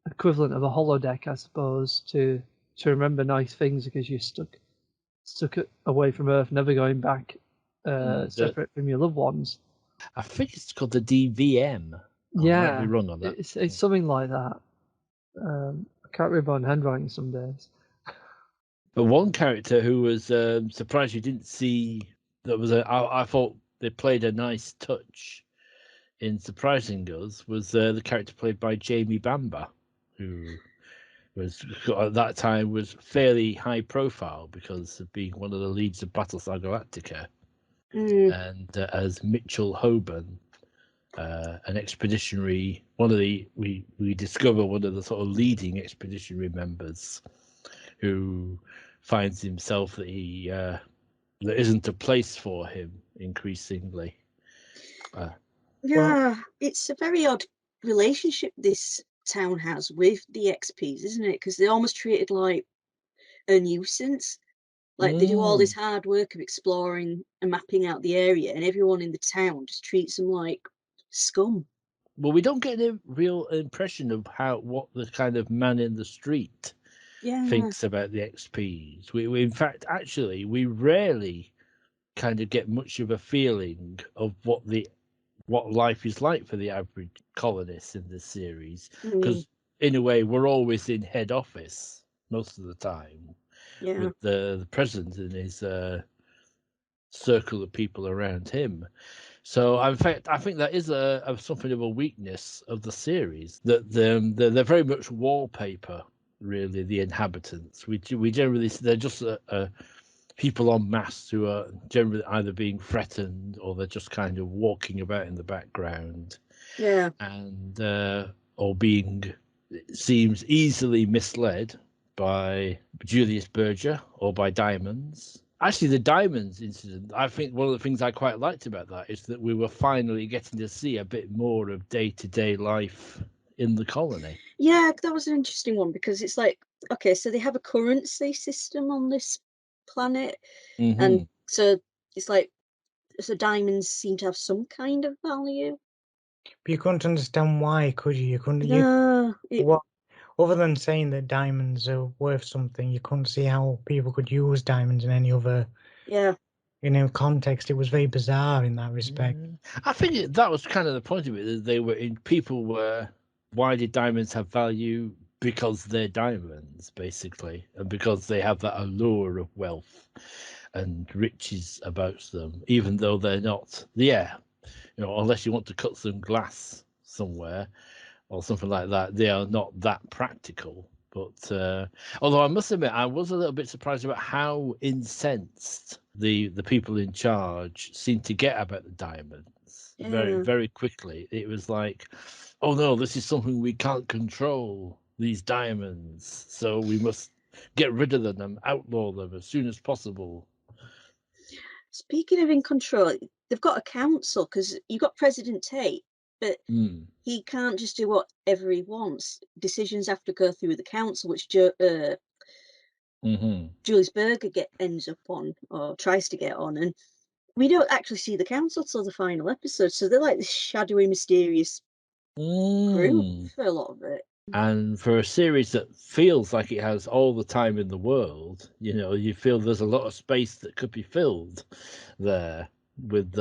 equivalent of a holodeck, I suppose, to remember nice things because you're stuck away from Earth, never going back, separate from your loved ones. I think it's called the DVM. I might be wrong on that. It's something like that. I can't read my own handwriting some days. But one character who was surprised you didn't see that was I thought they played a nice touch in surprising us was the character played by Jamie Bamber, who was at that time was fairly high profile because of being one of the leads of Battlestar Galactica, and as Mitchell Hoban, an expeditionary, we discover one of the sort of leading expeditionary members, who finds himself that there isn't a place for him increasingly. It's a very odd relationship this town has with the XPs, isn't it? Because they're almost treated like a nuisance. Like they do all this hard work of exploring and mapping out the area, and everyone in the town just treats them like scum. Well, we don't get a real impression of what the kind of man in the street thinks about the XPs. We in fact, actually, we rarely kind of get much of a feeling of what life is like for the average colonist in this series, because in a way we're always in head office most of the time, with the president and his circle of people around him. So in fact, I think that is something of a weakness of the series, that they're very much wallpaper, really, the inhabitants. We generally, they're just people en masse who are generally either being threatened or they're just kind of walking about in the background. And or being, it seems, easily misled by Julius Berger or by Diamonds. Actually, the Diamonds incident, I think one of the things I quite liked about that is that we were finally getting to see a bit more of day-to-day life in the colony. Yeah, that was an interesting one, because it's like, okay, so they have a currency system on this planet, and so it's like, so diamonds seem to have some kind of value. But you couldn't understand why, could you? You couldn't. What, other than saying that diamonds are worth something, you couldn't see how people could use diamonds in any other context. It was very bizarre in that respect. I think that was kind of the point of it. That people were, why did diamonds have value? Because they're diamonds, basically, and because they have that allure of wealth and riches about them, even though they're not. Unless you want to cut some glass somewhere or something like that, they are not that practical. But although I must admit, I was a little bit surprised about how incensed the people in charge seemed to get about the diamonds. Very, very quickly. It was like, oh no, this is something we can't control, these diamonds, so we must get rid of them, outlaw them as soon as possible. Speaking of in control, they've got a council, because you've got President Tate, but he can't just do whatever he wants. Decisions have to go through the council, which Julius Berger ends up on, or tries to get on, and we don't actually see the council till the final episode, so they're like this shadowy, mysterious group for a lot of it. And for a series that feels like it has all the time in the world, you feel there's a lot of space that could be filled there with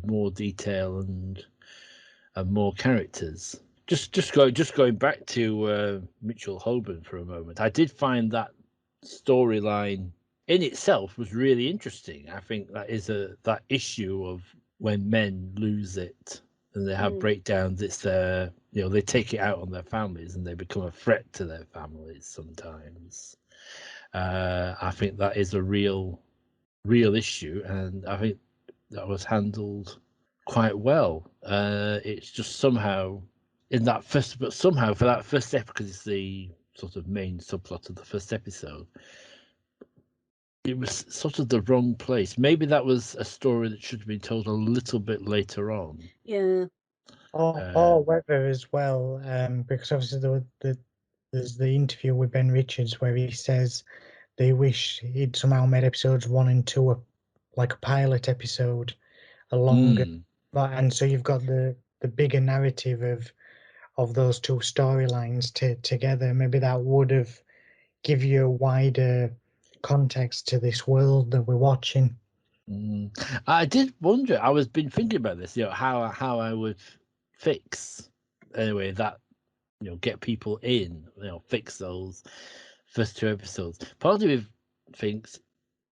more detail and more characters. Just going back to Mitchell Hoban for a moment, I did find that storyline in itself was really interesting. I think that is that issue of when men lose it and they have breakdowns. It's they take it out on their families and they become a threat to their families sometimes. I think that is a real issue, and I think that was handled quite well. It's just somehow in that first, but somehow for that first episode, because it's the sort of main subplot of the first episode, it was sort of the wrong place. Maybe that was a story that should have been told a little bit later on. Yeah. Or whether as well, because obviously there's the interview with Ben Richards where he says they wish he'd somehow made episodes 1 and 2 like a pilot episode, a longer. And so you've got the bigger narrative of those two storylines together. Maybe that would have give you a wider context to this world that we're watching. I did wonder. I was been thinking about this. How I would fix anyway that get people in. Fix those first 2 episodes. Part of me thinks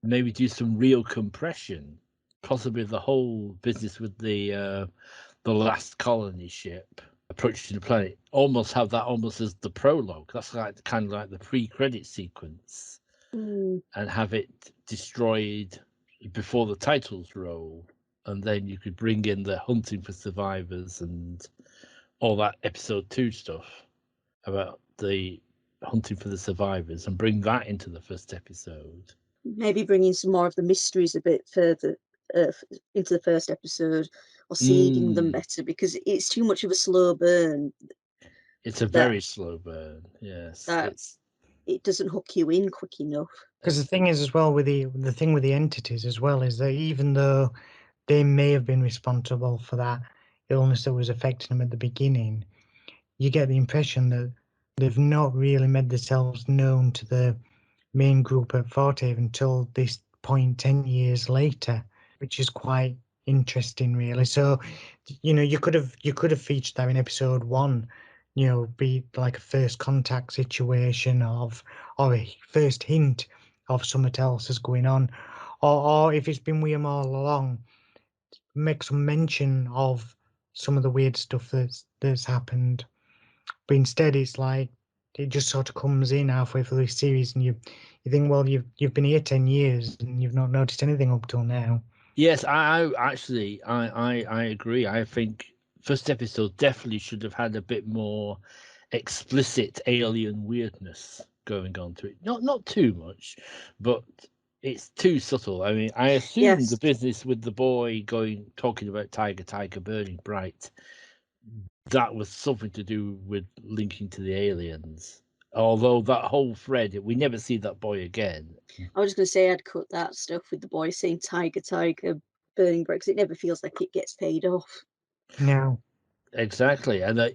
maybe do some real compression, possibly the whole business with the last colony ship, approach to the planet, almost have that almost as the prologue. That's like kind of like the pre-credit sequence, and have it destroyed before the titles roll, and then you could bring in the hunting for survivors and all that episode 2 stuff about the hunting for the survivors, and bring that into the first episode. Maybe bringing some more of the mysteries a bit further into the first episode, or seeding them better, because it's too much of a slow burn. It's a very slow burn. Yes, it doesn't hook you in quick enough. Because the thing is, as well, with the thing with the entities as well, is that even though they may have been responsible for that illness that was affecting them at the beginning, you get the impression that they've not really made themselves known to the main group at Forte until this point 10 years later, which is quite interesting, really. So, you could have featured that in episode 1, be like a first contact situation or a first hint of something else is going on, or if it's been with him all along, make some mention of some of the weird stuff that's happened. But instead, it's like it just sort of comes in halfway through the series, and you think, well, you've been here 10 years and you've not noticed anything up till now. Yes, I actually I agree. I think first episode definitely should have had a bit more explicit alien weirdness going on to it. Not too much, but it's too subtle. I mean, I assume the business with the boy talking about Tiger burning bright, that was something to do with linking to the aliens. Although that whole thread, we never see that boy again. I was just going to say I'd cut that stuff with the boy saying Tiger burning bright, because it never feels like it gets paid off. No. Exactly, and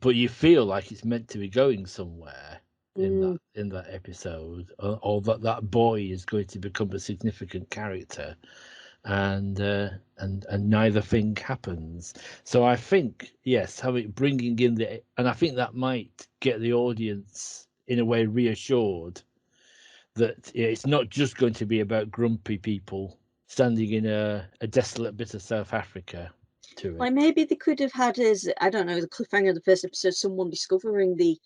but you feel like it's meant to be going somewhere in that episode, or that boy is going to become a significant character, and neither thing happens. So I think, yes, bringing in and I think that might get the audience in a way reassured that it's not just going to be about grumpy people standing in a desolate bit of South Africa. Like maybe they could have had the cliffhanger of the first episode, someone discovering the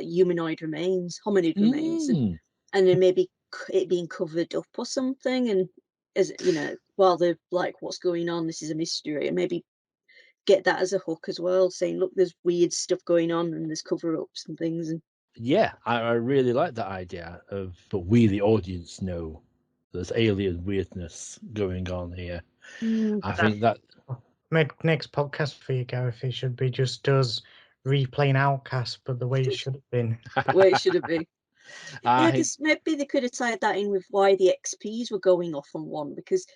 humanoid remains, hominid remains, and then maybe it being covered up or something, and as while they're like, what's going on, this is a mystery, and maybe get that as a hook as well, saying, look, there's weird stuff going on and there's cover-ups and things. And yeah, I really like that idea but we the audience know there's alien weirdness going on here. I think that next podcast for you, Gareth, it should be just us replaying Outcasts, but the way it should have been. The way it should have been. Yeah, because maybe they could have tied that in with why the XPs were going off on one, because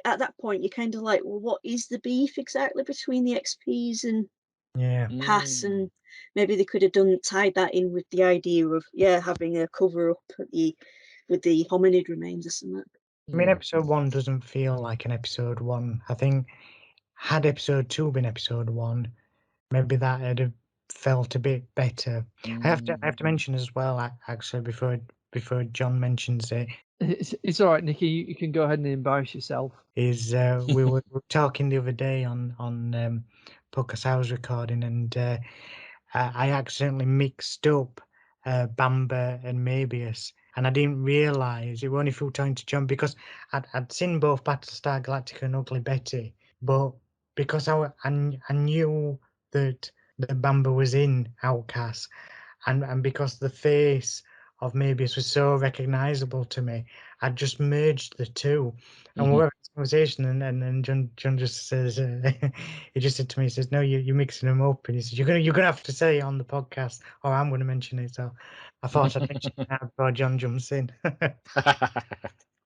at that point you're kind of like, well, what is the beef exactly between the XPs and Pass? And maybe they could have tied that in with the idea of having a cover up with the hominid remains or something. I mean, episode 1 doesn't feel like an episode 1. I think had episode 2 been episode 1, maybe that would have felt a bit better. I have to mention as well, actually, before John mentions it. It's all right, Nikki. You can go ahead and embarrass yourself. Is we were talking the other day on podcast I was recording, and I accidentally mixed up Bamba and Mabius, and I didn't realise it was only full time to John because I'd seen both Battlestar Galactica and Ugly Betty, but because I knew that Bamba was in Outcasts, and because the face of Mabius was so recognisable to me, I just merged the two. And we're having this conversation, and then John just says, he just said to me, he says, "No, you're mixing them up," and he says, "You're gonna have to say it on the podcast, or I'm gonna mention it." So I thought I'd mention it now before John jumps in.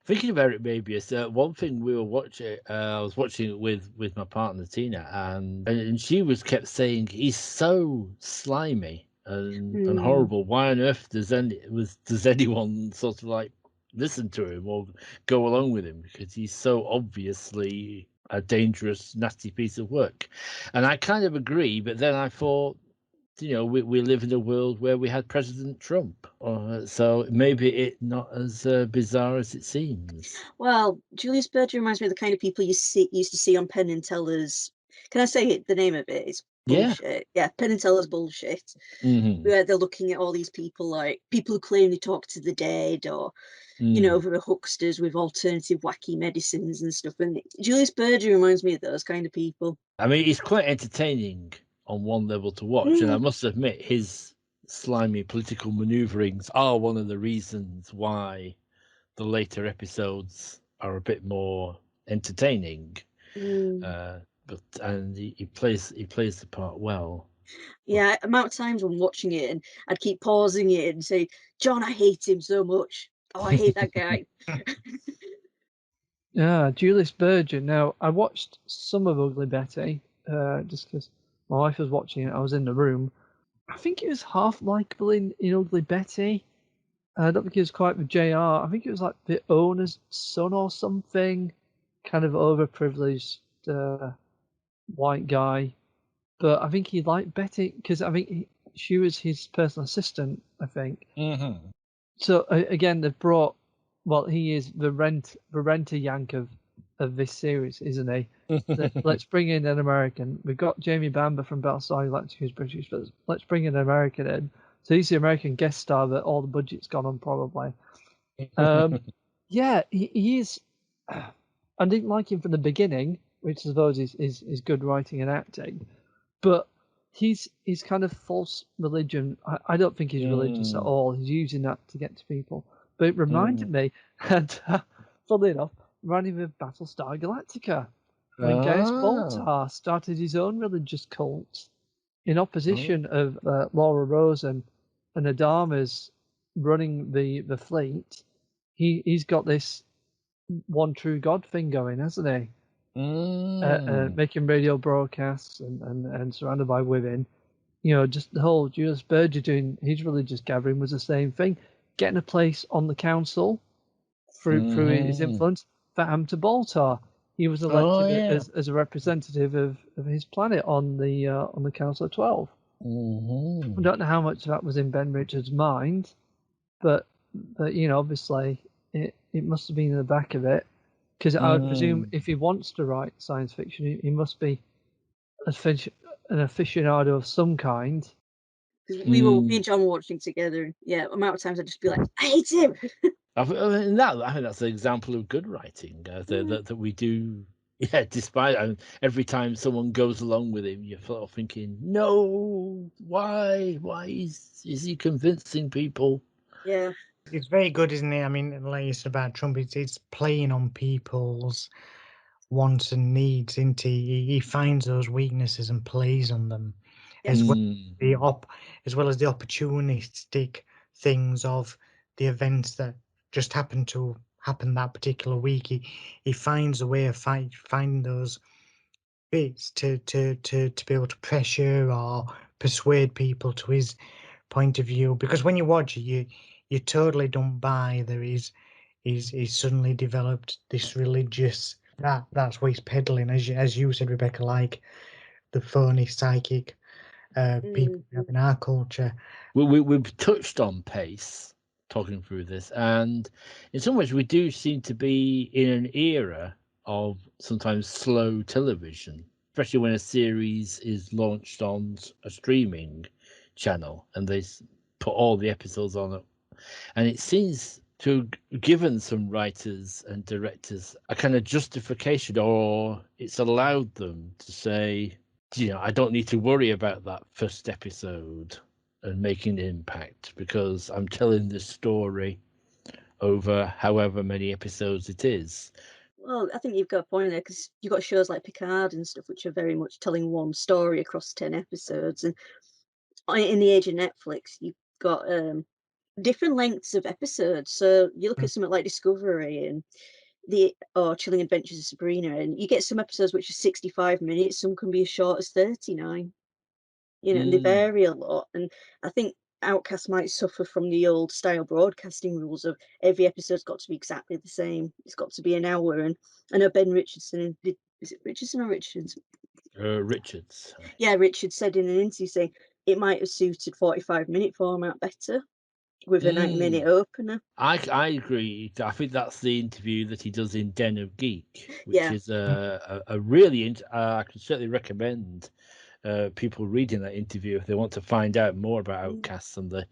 Thinking about it, maybe it's one thing we were watching. I was watching it with my partner Tina, and she kept saying he's so slimy and horrible. Why on earth does anyone sort of like listen to him or go along with him? Because he's so obviously a dangerous, nasty piece of work. And I kind of agree, but then I thought, we live in a world where we had President Trump, so maybe it's not as bizarre as it seems. Well, Julius Berger reminds me of the kind of people you used to see on Penn and Teller's Can I say it? The name of it is Yeah. bullshit. Yeah, Penn and Teller's bullshit. Mm-hmm. Where they're looking at all these people, like people who claim they talk to the dead, or who are hucksters with alternative wacky medicines and stuff. And Julius Berger reminds me of those kind of people. I mean, it's quite entertaining on one level to watch, and I must admit, his slimy political maneuverings are one of the reasons why the later episodes are a bit more entertaining. And he plays the part well. Yeah, amount of times when watching it, and I'd keep pausing it and say, "John, I hate him so much. Oh, I hate that guy." Yeah, Julius Berger. Now, I watched some of Ugly Betty, just because my wife was watching it. I was in the room. I think it was half likable in Ugly Betty. I don't think it was quite with JR. I think it was like the owner's son or something, kind of overprivileged white guy. But I think he liked Betty because I think she was his personal assistant, I think. Mm-hmm. So again, they've brought. Well, he is the renter yank of this series, isn't he? Let's bring in an American. We've got Jamie Bamber from Battlestar Galactica, who's British, but let's bring an American in. So he's the American guest star that all the budget's gone on, probably. Yeah, he is. I didn't like him from the beginning, which I suppose is good writing and acting, but he's kind of false religion. I don't think he's religious at all. He's using that to get to people. But it reminded me, and funnily enough, reminded me of Battlestar Galactica, when Gaius Baltar started his own religious cult in opposition of Laura Rose and Adama's running the fleet. He's got this one true God thing going, hasn't he? Making radio broadcasts and surrounded by women. Just the whole Julius Berger doing his religious gathering was the same thing. Getting a place on the council through his influence for Hamter Baltar. He was elected as a representative of his planet on the Council of 12. I don't know how much of that was in Ben Richards' mind, but obviously it must have been in the back of it, because I would presume if he wants to write science fiction, he must be an aficionado of some kind. Because me and John were watching together. Yeah, amount of times I'd just be like, "I hate him." I think that's an example of good writing that we do. Yeah, despite every time someone goes along with him, you're sort of thinking, no, why is he convincing people? Yeah, it's very good, isn't it? I mean, like you said about Trump, it's playing on people's wants and needs, isn't he? He finds those weaknesses and plays on them, as well as the opportunistic things of the events that just happen to happen that particular week. He finds a way of finding those bits to be able to pressure or persuade people to his point of view. Because when you watch it, you totally don't buy there he's suddenly developed this religious. That's what he's peddling, as you said, Rebecca, like the phony psychic people we have in our culture. We've touched on pace talking through this, and in some ways we do seem to be in an era of sometimes slow television, especially when a series is launched on a streaming channel and they put all the episodes on it. And it seems to have given some writers and directors a kind of justification, or it's allowed them to say, I don't need to worry about that first episode and making an impact because I'm telling this story over however many episodes it is. Well, I think you've got a point there, because you've got shows like Picard and stuff, which are very much telling one story across 10 episodes. And in the age of Netflix, you've got different lengths of episodes. So you look at something like Discovery and Chilling Adventures of Sabrina, and you get some episodes which are 65 minutes, some can be as short as 39. And they vary a lot. And I think Outcast might suffer from the old style broadcasting rules of every episode's got to be exactly the same. It's got to be an hour. And I know Ben Richardson, is it Richardson or Richards? Richards. Yeah, Richard said in an interview saying it might have suited 45-minute format better. with a 90-minute opener. I agree. I think that's the interview that he does in Den of Geek, which Yeah. is a really. I can certainly recommend people reading that interview if they want to find out more about Outcasts and the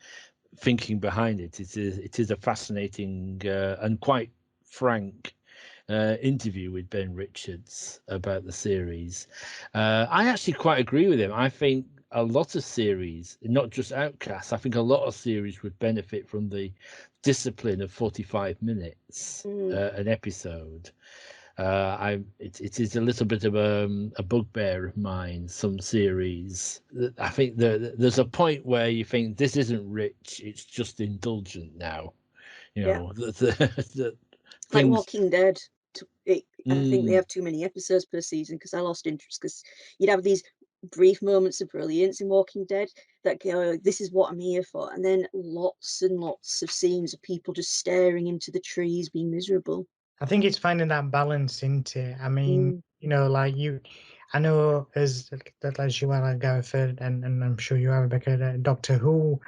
thinking behind it. It is a fascinating and quite frank interview with Ben Richards about the series. I actually quite agree with him. I think a lot of series, not just Outcasts, I think a lot of series would benefit from the discipline of 45 minutes an episode. It is a little bit of a bugbear of mine. Some series, I think there's a point where you think this isn't rich; it's just indulgent now. You know, the like things. Walking Dead. I think they have too many episodes per season because I lost interest because you'd have these brief moments of brilliance in Walking Dead that go, this is what I'm here for, and then lots and lots of scenes of people just staring into the trees being miserable. I think it's finding that balance into it. I mean, you know, like I know as you are, Gareth, and I'm sure you are, Rebecca, a Doctor Who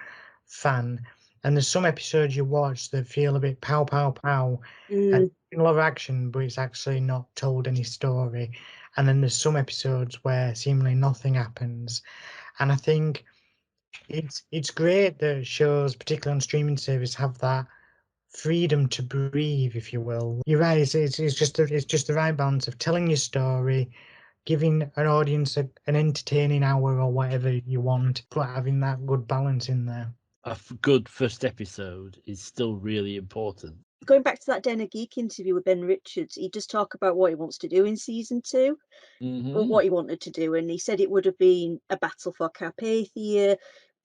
fan, and there's some episodes you watch that feel a bit pow pow pow, and a lot of action, but it's actually not told any story. And then there's some episodes where seemingly nothing happens, and I think it's great that shows, particularly on streaming service, have that freedom to breathe, if you will. You're right. It's just the right balance of telling your story, giving an audience an entertaining hour or whatever you want, but having that good balance in there. A good first episode is still really important. Going back to that Den of Geek interview with Ben Richards, he does talk about what he wants to do in season 2, or what he wanted to do, and he said it would have been a battle for Carpathia,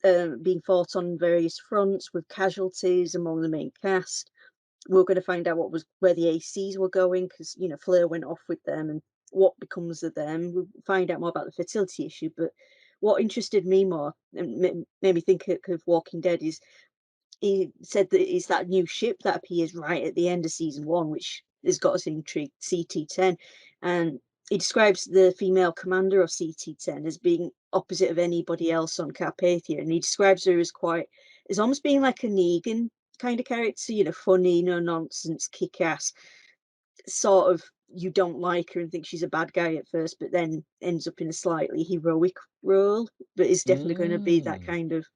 being fought on various fronts with casualties among the main cast. We're going to find out where the ACs were going because Fleur went off with them, and what becomes of them. We'll find out more about the fertility issue. But what interested me more and made me think of Walking Dead is he said that it's that new ship that appears right at the end of season 1, which has got us intrigued, CT-10, and he describes the female commander of CT-10 as being opposite of anybody else on Carpathia, and he describes her as almost being like a Negan kind of character, funny, no nonsense, kick ass, sort of. You don't like her and think she's a bad guy at first, but then ends up in a slightly heroic role. But it's definitely going to be that kind of.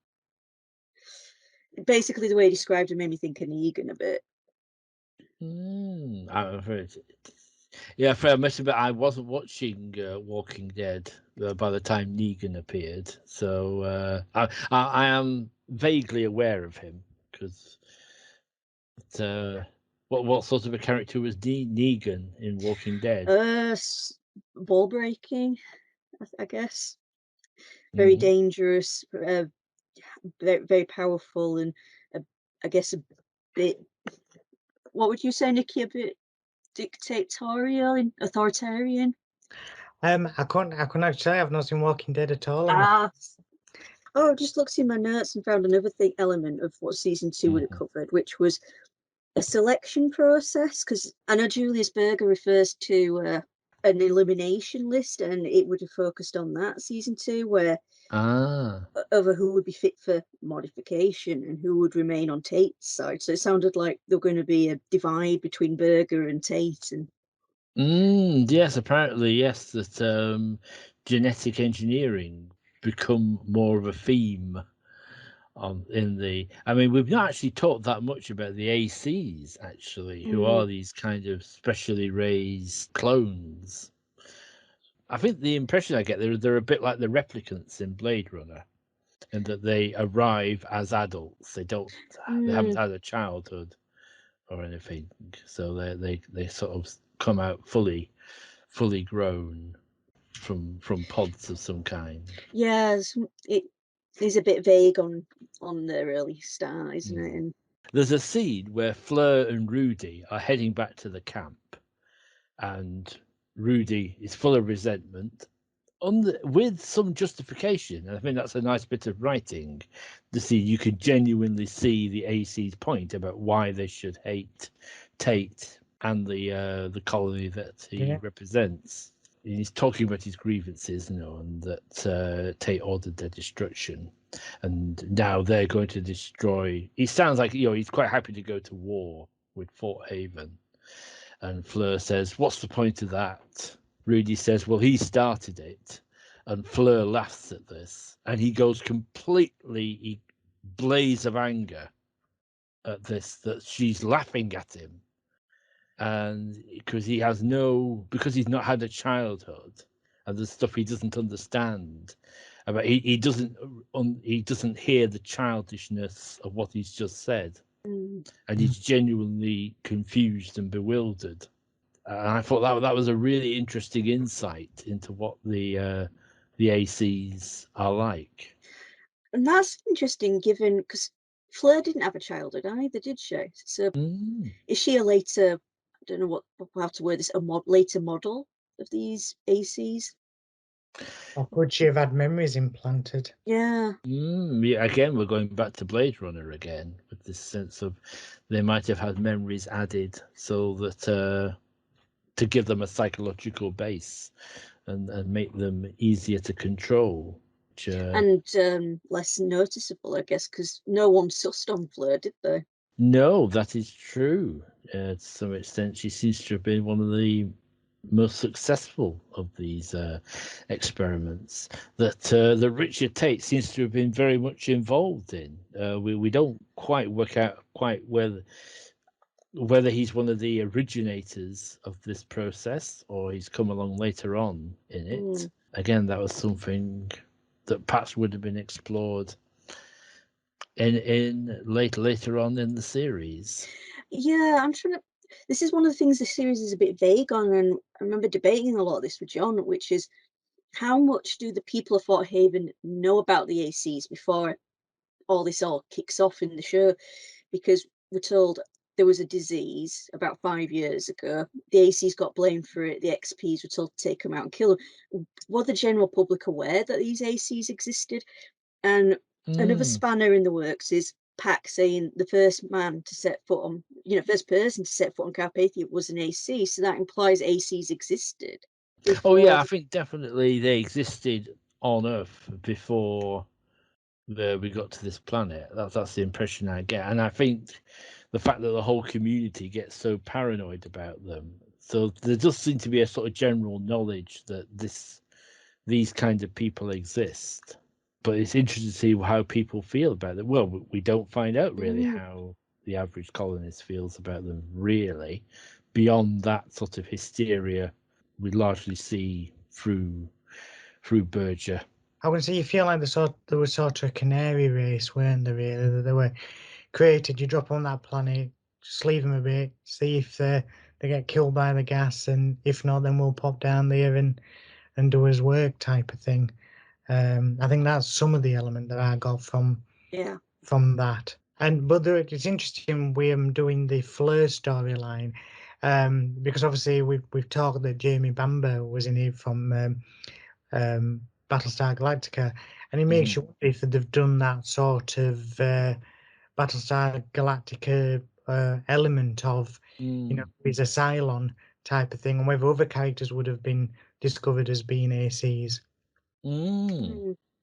Basically, the way he described her made me think of Negan a bit. Yeah, fair enough, but I wasn't watching Walking Dead by the time Negan appeared, so I am vaguely aware of him because. What sort of a character was Negan in Walking Dead? Ball breaking, I guess. Very dangerous, very, very powerful, and I guess a bit. What would you say, Nikki? A bit dictatorial and authoritarian. I couldn't actually. I've not seen Walking Dead at all. I just looked in my notes and found another element of what season 2 would have covered, which was a selection process. Because I know Julius Berger refers to an elimination list, and it would have focused on that season 2, where over who would be fit for modification and who would remain on Tate's side. So it sounded like there were going to be a divide between Berger and Tate. And yes, apparently yes, that genetic engineering become more of a theme in the. I mean, we've not actually talked that much about the ACs actually, who are these kind of specially raised clones. I think the impression I get they're a bit like the replicants in Blade Runner, and that they arrive as adults. They haven't had a childhood or anything, so they sort of come out fully grown from pods of some kind. Yeah, it is a bit vague on the early start, isn't it? And there's a scene where Fleur and Rudy are heading back to the camp, and Rudy is full of resentment with some justification. And I think that's a nice bit of writing to see. You could genuinely see the AC's point about why they should hate Tate and the colony that he represents. he's talking about his grievances, and that Tate ordered their destruction, and now they're going to destroy. He sounds like he's quite happy to go to war with Fort Haven, and Fleur says, "What's the point of that?" Rudy says, "Well, he started it," and Fleur laughs at this, and he goes completely blaze of anger at this, that she's laughing at him. And because he's not had a childhood, and there's stuff he doesn't understand about, he doesn't hear the childishness of what he's just said, and he's genuinely confused and bewildered. And I thought that was a really interesting insight into what the ACs are like. And that's interesting, given because Fleur didn't have a childhood either, did she? So is she a later? I don't know how to word this. Later model of these ACs? Or could she have had memories implanted? Yeah. Yeah, again, we're going back to Blade Runner again, with this sense of they might have had memories added so that to give them a psychological base and make them easier to control. And less noticeable, I guess, because no one sussed on Fleur, did they? No, that is true. To some extent, she seems to have been one of the most successful of these experiments that Richard Tate seems to have been very much involved in. We don't quite work out whether he's one of the originators of this process or he's come along later on in it. Again, that was something that perhaps would have been explored in later on in the series. Yeah, I'm trying to. This is one of the things the series is a bit vague on, and I remember debating a lot of this with John, which is how much do the people of Fort Haven know about the ACs before all this all kicks off in the show? Because we're told there was a disease about 5 years ago. The ACs got blamed for it. The XPs were told to take them out and kill them. Were the general public aware that these ACs existed? And another spanner in the works is Pac saying the first man to set foot on, first person to set foot on Carpathia was an AC. So that implies ACs existed before. Oh yeah, I think definitely they existed on Earth before we got to this planet. That's the impression I get, and I think the fact that the whole community gets so paranoid about them. So there does seem to be a sort of general knowledge that these kinds of people exist. But it's interesting to see how people feel about it. Well, we don't find out really how the average colonist feels about them, really, beyond that sort of hysteria we largely see through Berger. I would say you feel like there was sort of a canary race, weren't there, really? That they were created, you drop on that planet, just leave them a bit, see if they get killed by the gas, and if not, then we'll pop down there and do his work type of thing. I think that's some of the element that I got from that. But it's interesting we're doing the Fleur storyline, because obviously we've talked that Jamie Bamber was in it from Battlestar Galactica, and it makes you wonder if they've done that sort of Battlestar Galactica element of he's a Cylon type of thing, and whether other characters would have been discovered as being ACs.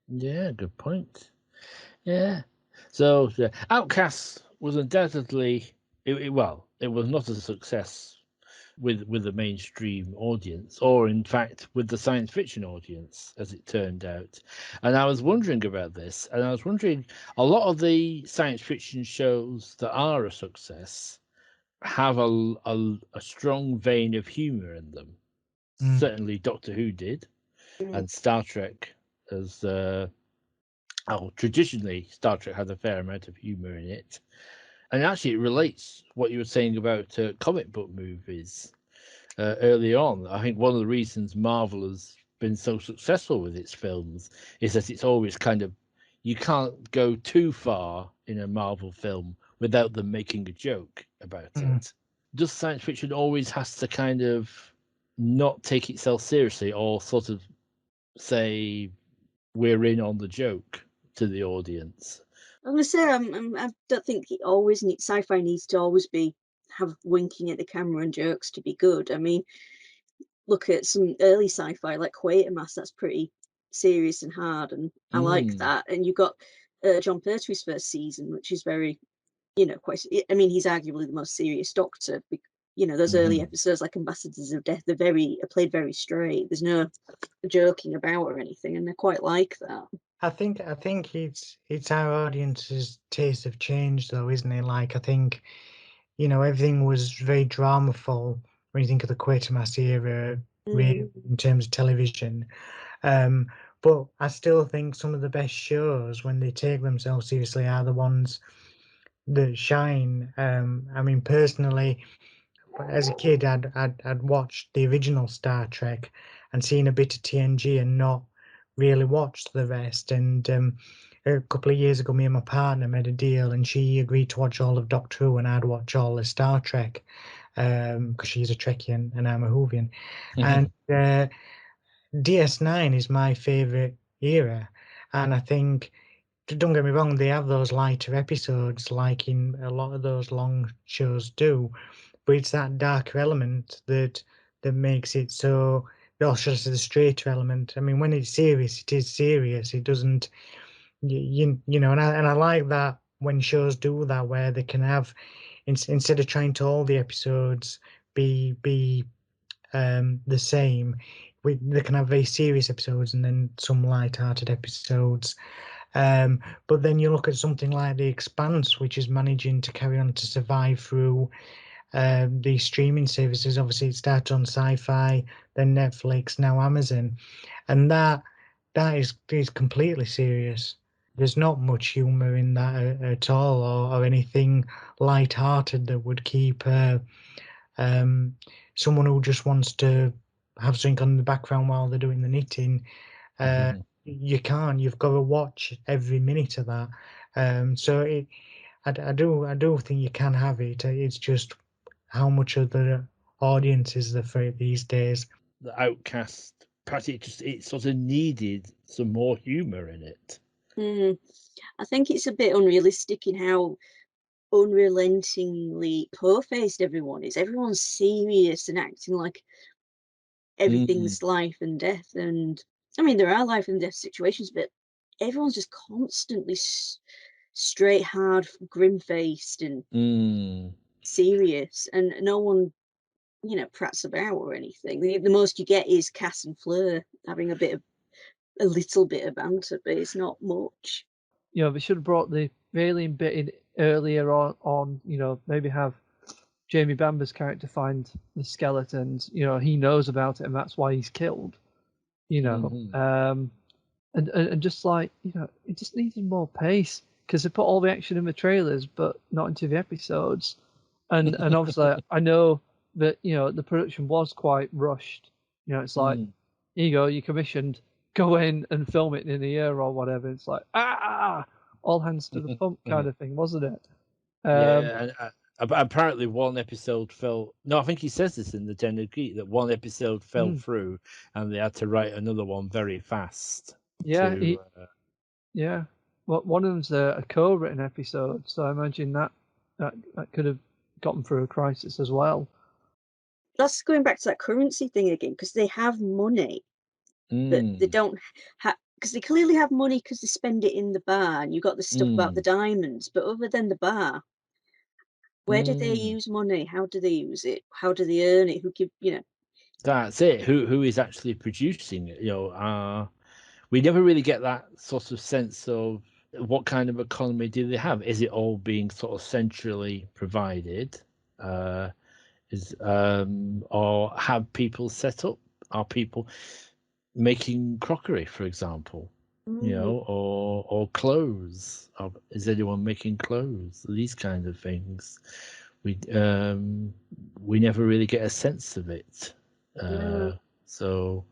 Yeah, good point. Yeah. So Outcasts was undoubtedly it was not a success with the mainstream audience, or in fact with the science fiction audience, as it turned out. And I was wondering about this, and I was wondering, a lot of the science fiction shows that are a success have a strong vein of humor in them. Certainly Doctor Who did, and Star Trek as traditionally Star Trek had a fair amount of humor in it. And actually it relates what you were saying about comic book movies early on. I think one of the reasons Marvel has been so successful with its films is that it's always kind of, you can't go too far in a Marvel film without them making a joke about it. Just science fiction always has to kind of not take itself seriously, or sort of say we're in on the joke to the audience. I'm gonna say I don't think it always sci-fi needs to always have winking at the camera and jokes to be good. I mean, look at some early sci-fi like Quatermass, that's pretty serious and hard, and I like that. And you've got John Pertwee's first season, which is very, quite. I mean, he's arguably the most serious Doctor. Those early episodes like Ambassadors of Death, are played very straight. There's no joking about or anything, and they're quite like that. I think it's our audience's taste have changed though, isn't it? Like, I think, everything was very dramaful when you think of the Quatermass era, really, in terms of television. But I still think some of the best shows, when they take themselves seriously, are the ones that shine. I mean, personally, as a kid, I'd watched the original Star Trek and seen a bit of TNG and not really watched the rest. And a couple of years ago, me and my partner made a deal, and she agreed to watch all of Doctor Who, and I'd watch all of Star Trek, because she's a Trekkie and I'm a Whovian. And DS9 is my favourite era, and I think, don't get me wrong, they have those lighter episodes, like in a lot of those long shows do, but it's that darker element that makes it so, or should I say the straighter element. I mean, when it's serious, it is serious. It doesn't, and I like that when shows do that, where they can have, instead of trying to all the episodes be the same, they can have very serious episodes and then some light-hearted episodes. But then you look at something like The Expanse, which is managing to carry on to survive through the streaming services. Obviously, it started on Sci-Fi, then Netflix, now Amazon, and that is completely serious. There's not much humour in that at all, or anything light-hearted that would keep someone who just wants to have something on in the background while they're doing the knitting. You can't. You've got to watch every minute of that. So I do think you can have it. It's just how much of the audience is there for it these days. The Outcast, perhaps it sort of needed some more humour in it. I think it's a bit unrealistic in how unrelentingly poor-faced everyone is. Everyone's serious and acting like everything's life and death. And I mean, there are life and death situations, but everyone's just constantly straight, hard, grim-faced and serious, and no one, prats about or anything. The most you get is Cass and Fleur having a little bit of banter, but it's not much. They should have brought the alien bit in earlier on. Maybe have Jamie Bamber's character find the skeletons. He knows about it, and that's why he's killed. And just like it just needed more pace, because they put all the action in the trailers, but not into the episodes. And obviously, I know that the production was quite rushed. It's like, here you go, you commissioned, go in and film it in a year or whatever. It's like all hands to the pump kind of thing, wasn't it? And apparently one episode fell. No, I think he says this in the genetically, that one episode fell through, and they had to write another one very fast. Yeah, yeah. Well, one of them's a co-written episode, so I imagine that could have gotten through a crisis as well. That's going back to that currency thing again, because they have money, but they don't have, because they clearly have money because they spend it in the bar, and you got the stuff about the diamonds, but other than the bar, where do they use money? How do they use it? How do they earn it? Who give, That's it. Who is actually producing it? We never really get that sort of sense of what kind of economy do they have. Is it all being sort of centrally provided? Or have people set up? Are people making crockery, for example? Or clothes? Is anyone making clothes? These kind of things. We never really get a sense of it. So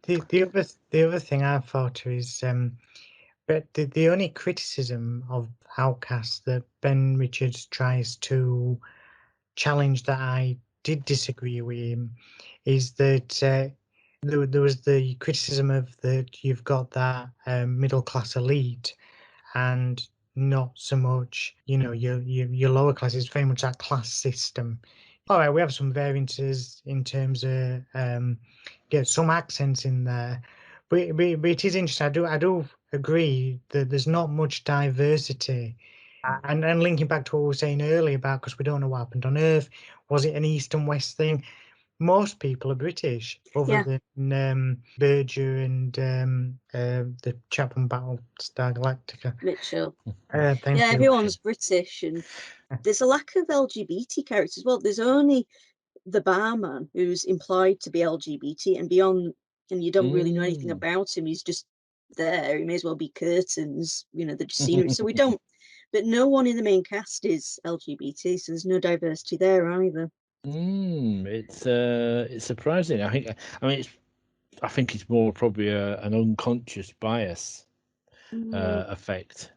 the other thing I thought is, but the only criticism of Outcasts that Ben Richards tries to challenge, that I did disagree with him, is that there was the criticism of that you've got that middle class elite, and not so much your lower class. It's very much that class system. All right, we have some variances in terms of get some accents in there, but it is interesting. I do agree that there's not much diversity, and linking back to what we were saying earlier about, because we don't know what happened on Earth, was it an East and West thing? Most people are British, other than Berger and the chap from Battlestar Galactica. Mitchell. Thank you. Everyone's British, and there's a lack of LGBT characters as well. There's only the barman who's implied to be LGBT, and beyond, and you don't really know anything about him. He's just there. He may as well be curtains, they're just scenery. So we don't, but no one in the main cast is LGBT, so there's no diversity there either. It's surprising. I think it's more probably an unconscious bias effect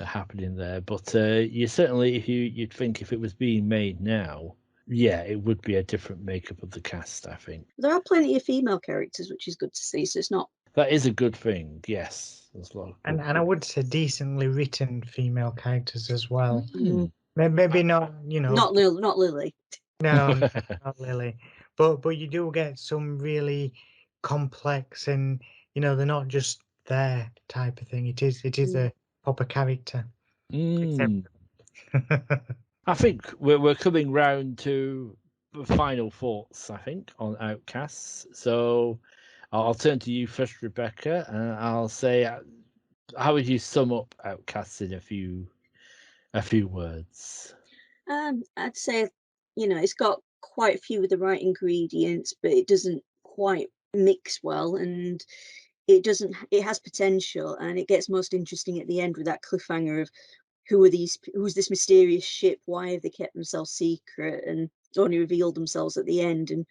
happening there. But you certainly, if you'd think if it was being made now, yeah, it would be a different makeup of the cast, I think. There are plenty of female characters, which is good to see. So it's not. That is a good thing. Yes, there's a lot. And I would say decently written female characters as well. Mm. Maybe not, Not Lily. No, not Lily. But you do get some really complex, and they're not just there type of thing. It is a proper character. I think we're coming round to final thoughts, I think, on Outcasts. So I'll turn to you first, Rebecca, and I'll say, how would you sum up Outcasts in a few words? I'd say, it's got quite a few of the right ingredients, but it doesn't quite mix well, and it has potential, and it gets most interesting at the end with that cliffhanger of who's this mysterious ship, why have they kept themselves secret and only revealed themselves at the end, and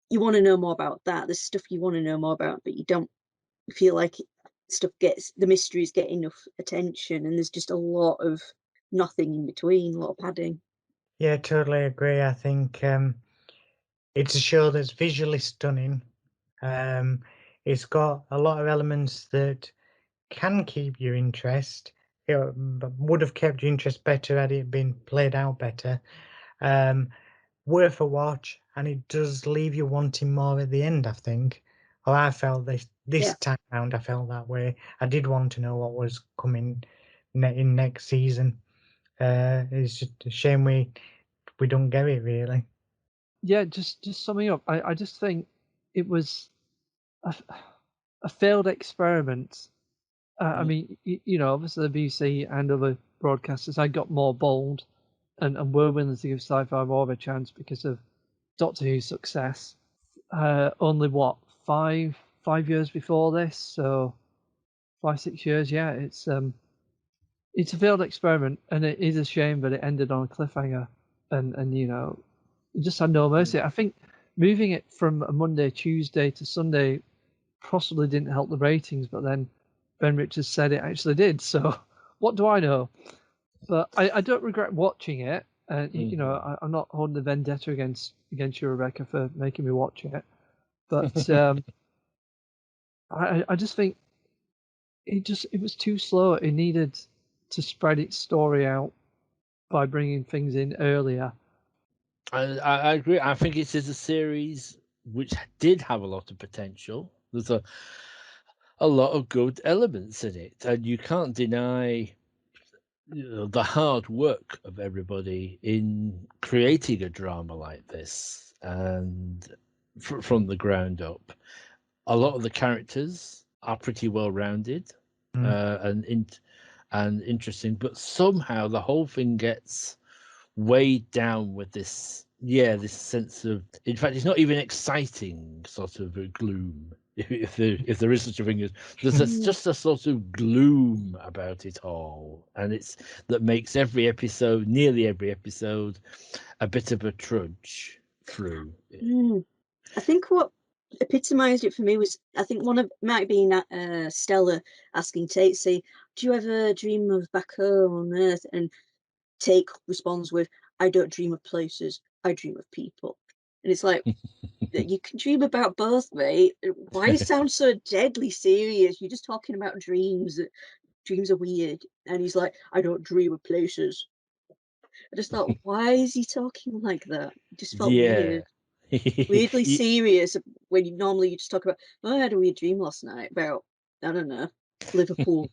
you want to know more about that. There's stuff you want to know more about, but you don't feel like the mysteries get enough attention, and there's just a lot of nothing in between, a lot of padding. Yeah, totally agree. I think it's a show that's visually stunning. It's got a lot of elements that can keep your interest. It would have kept your interest better had it been played out better. Worth a watch, and it does leave you wanting more at the end, I think. Or I felt this time round, I felt that way. I did want to know what was coming in next season. It's just a shame we don't get it, really. Yeah, just summing up, I just think it was a failed experiment. I mean, obviously the BBC and other broadcasters had got more bold and were willing to give sci-fi more of a chance because of Doctor Who's success. Only what, 5 years before this, so 5-6 years. Yeah, it's a failed experiment, and it is a shame that it ended on a cliffhanger, and it just had no mercy. I think moving it from a Monday, Tuesday to Sunday possibly didn't help the ratings, but then Ben Richards said it actually did. So what do I know? But I don't regret watching it. I'm not holding a vendetta against you, Rebecca, for making me watch it. But I just think it was too slow. It needed to spread its story out by bringing things in earlier. I agree. I think it is a series which did have a lot of potential. There's a lot of good elements in it, and you can't deny the hard work of everybody in creating a drama like this, and from the ground up. A lot of the characters are pretty well rounded and interesting, but somehow the whole thing gets weighed down with this sense of, in fact, it's not even exciting sort of a gloom, if there is such a thing as, there's just a sort of gloom about it all, and it's that makes nearly every episode a bit of a trudge through. I think what epitomized it for me was, I think might be Stella asking Tate, say, do you ever dream of back home on Earth? And Tate responds with, I don't dream of places, I dream of people. And it's like, you can dream about both, mate. Why sound so deadly serious? You're just talking about dreams. Dreams are weird. And he's like, I don't dream of places. I just thought, why is he talking like that? It just felt Yeah. weird. Weirdly serious when you just talk about, oh, I had a weird dream last night about, I don't know, Liverpool.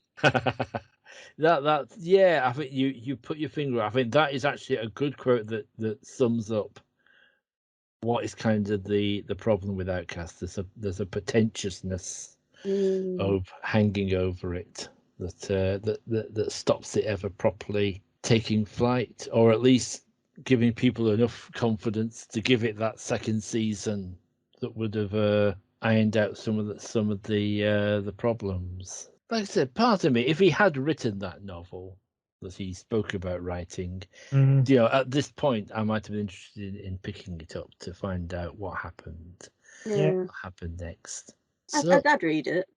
Yeah, I think you put your finger. I think that is actually a good quote that sums up what is kind of the problem with Outcast. There's a pretentiousness of hanging over it that stops it ever properly taking flight, or at least giving people enough confidence to give it that second season that would have ironed out some of the problems. Like I said, part of me, if he had written that novel that he spoke about writing, at this point, I might have been interested in picking it up to find out what happened. Yeah. What happened next? I'd read it.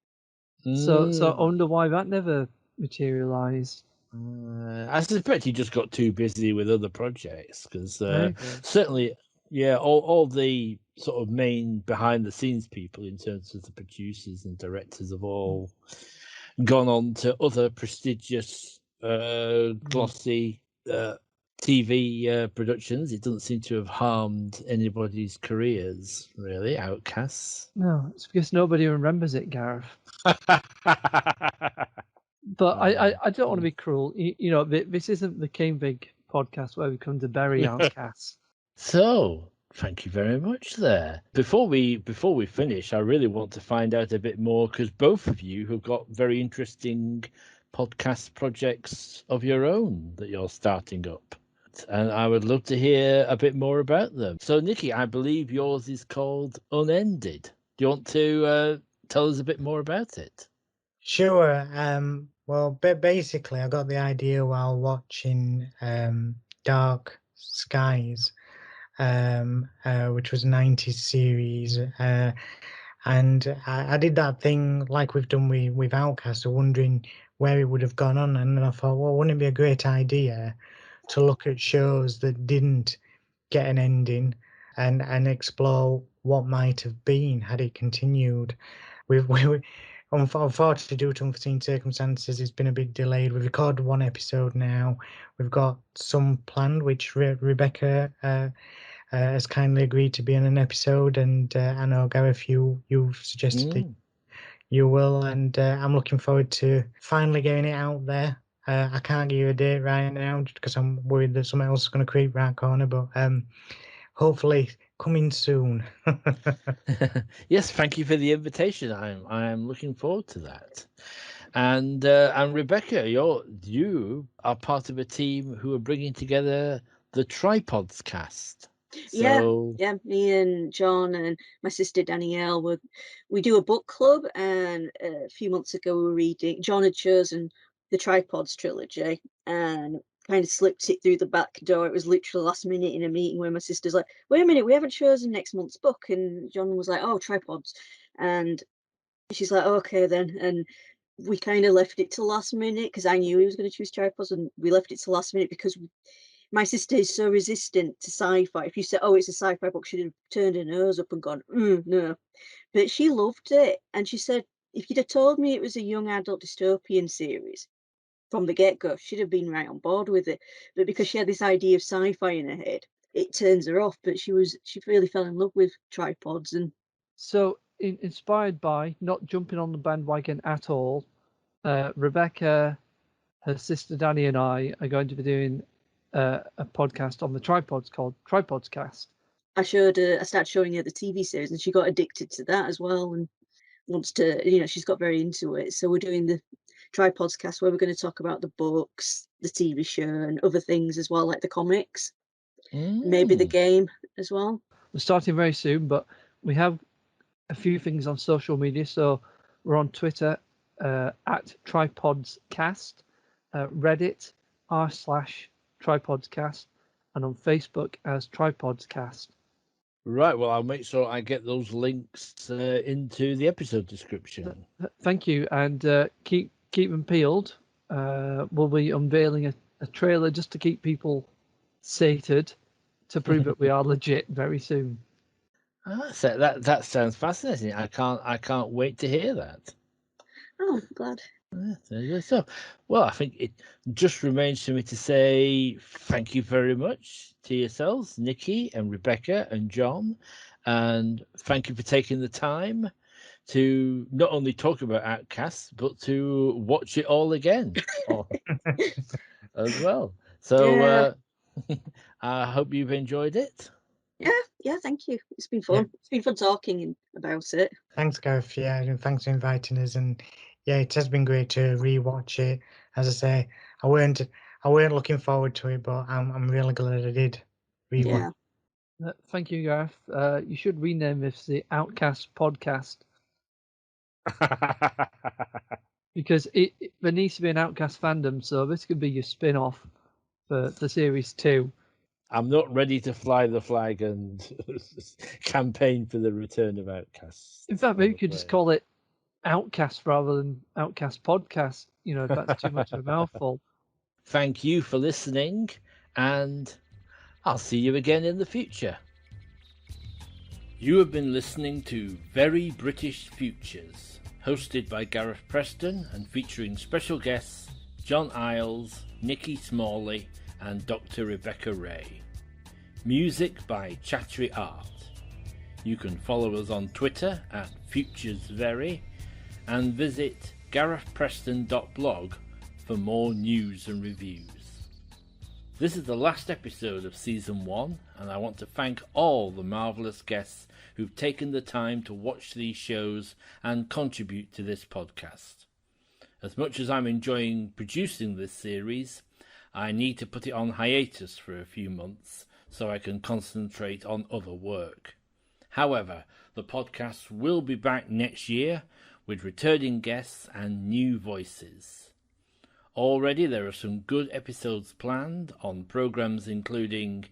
So I wonder why that never materialised. I suspect he just got too busy with other projects because certainly, all the sort of main behind the scenes people in terms of the producers and directors have all gone on to other prestigious, glossy TV productions. It doesn't seem to have harmed anybody's careers, really. Outcasts. No, it's because nobody remembers it, Gareth. But I don't want to be cruel. This isn't the Cane Big podcast where we come to bury Outcasts. So, thank you very much there. Before we finish, I really want to find out a bit more because both of you have got very interesting podcast projects of your own that you're starting up. And I would love to hear a bit more about them. So, Nikki, I believe yours is called Unended. Do you want to tell us a bit more about it? Sure. Well, basically, I got the idea while watching Dark Skies, which was a 90s series. And I did that thing like we've done with Outcast, of wondering where it would have gone on. And then I thought, well, wouldn't it be a great idea to look at shows that didn't get an ending and explore what might have been had it continued? Unfortunately, due to unforeseen circumstances, it's been a bit delayed. We've recorded one episode now. We've got some planned, which Rebecca has kindly agreed to be in an episode, and I know Gareth, you've suggested that you will, and I'm looking forward to finally getting it out there. I can't give you a date right now just because I'm worried that something else is going to creep right corner, but hopefully coming soon. Yes, thank you for the invitation. I am looking forward to that. And Rebecca, you are part of a team who are bringing together the Tripods cast. So... Yeah, me and John and my sister Danielle we do a book club, and a few months ago we were reading. John had chosen the Tripods trilogy and kind of slipped it through the back door. It was literally last minute in a meeting where my sister's like, "Wait a minute, we haven't chosen next month's book," and John was like, "Oh, Tripods," and she's like, "Okay then," and we kind of left it to last minute because I knew he was going to choose Tripods, and we left it to last minute because my sister is so resistant to sci-fi. If you say, "Oh, it's a sci-fi book," she'd have turned her nose up and gone, "No." But she loved it, and she said, if you'd have told me it was a young adult dystopian series from the get-go, she'd have been right on board with it. But because she had this idea of sci-fi in her head, it turns her off. But she really fell in love with Tripods. And so inspired by, not jumping on the bandwagon at all, Rebecca, her sister Danny, and I are going to be doing a podcast on the Tripods called Tripods Cast. I started showing her the TV series, and she got addicted to that as well, and wants to, she's got very into it. So we're doing the Tripods Cast where we're going to talk about the books, the TV show, and other things as well, like the comics, maybe the game as well. We're starting very soon, but we have a few things on social media. So we're on Twitter at TripodsCast, Reddit r/TripodsCast, and on Facebook as TripodsCast. Right. Well, I'll make sure I get those links into the episode description. Thank you, and keep them peeled. We'll be unveiling a trailer just to keep people sated to prove that we are legit very soon. That sounds fascinating. I can't wait to hear that. Oh, I'm glad. There you go. So, well, I think it just remains for me to say thank you very much to yourselves, Nikki and Rebecca and John, and thank you for taking the time to not only talk about Outcasts but to watch it all again as well. So, I hope you've enjoyed it. Yeah, thank you. It's been fun. It's been fun talking about it. Thanks, Gareth. Yeah, and thanks for inviting us. And yeah, it has been great to rewatch it. As I say, I weren't looking forward to it, but I'm really glad I did rewatch. Yeah. Thank you, Gareth. You should rename this the Outcast podcast because there needs to be an Outcast fandom, so this could be your spin-off for the series 2. I'm not ready to fly the flag and campaign for the return of Outcasts. In fact, maybe you could just call it Outcast rather than Outcast Podcast. You know, if that's too much of a mouthful. Thank you for listening, and I'll see you again in the future. You have been listening to Very British Futures, hosted by Gareth Preston and featuring special guests John Isles, Nikki Smalley, and Dr. Rebecca Ray. Music by Chattery Art. You can follow us on Twitter at FuturesVery and visit garethpreston.blog for more news and reviews. This is the last episode of Season 1, and I want to thank all the marvellous guests who've taken the time to watch these shows and contribute to this podcast. As much as I'm enjoying producing this series, I need to put it on hiatus for a few months so I can concentrate on other work. However, the podcast will be back next year with returning guests and new voices. Already there are some good episodes planned on programmes including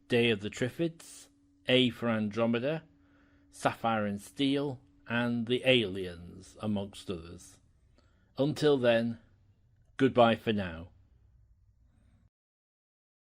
Day of the Triffids, A for Andromeda, Sapphire and Steel, and The Aliens, amongst others. Until then, goodbye for now.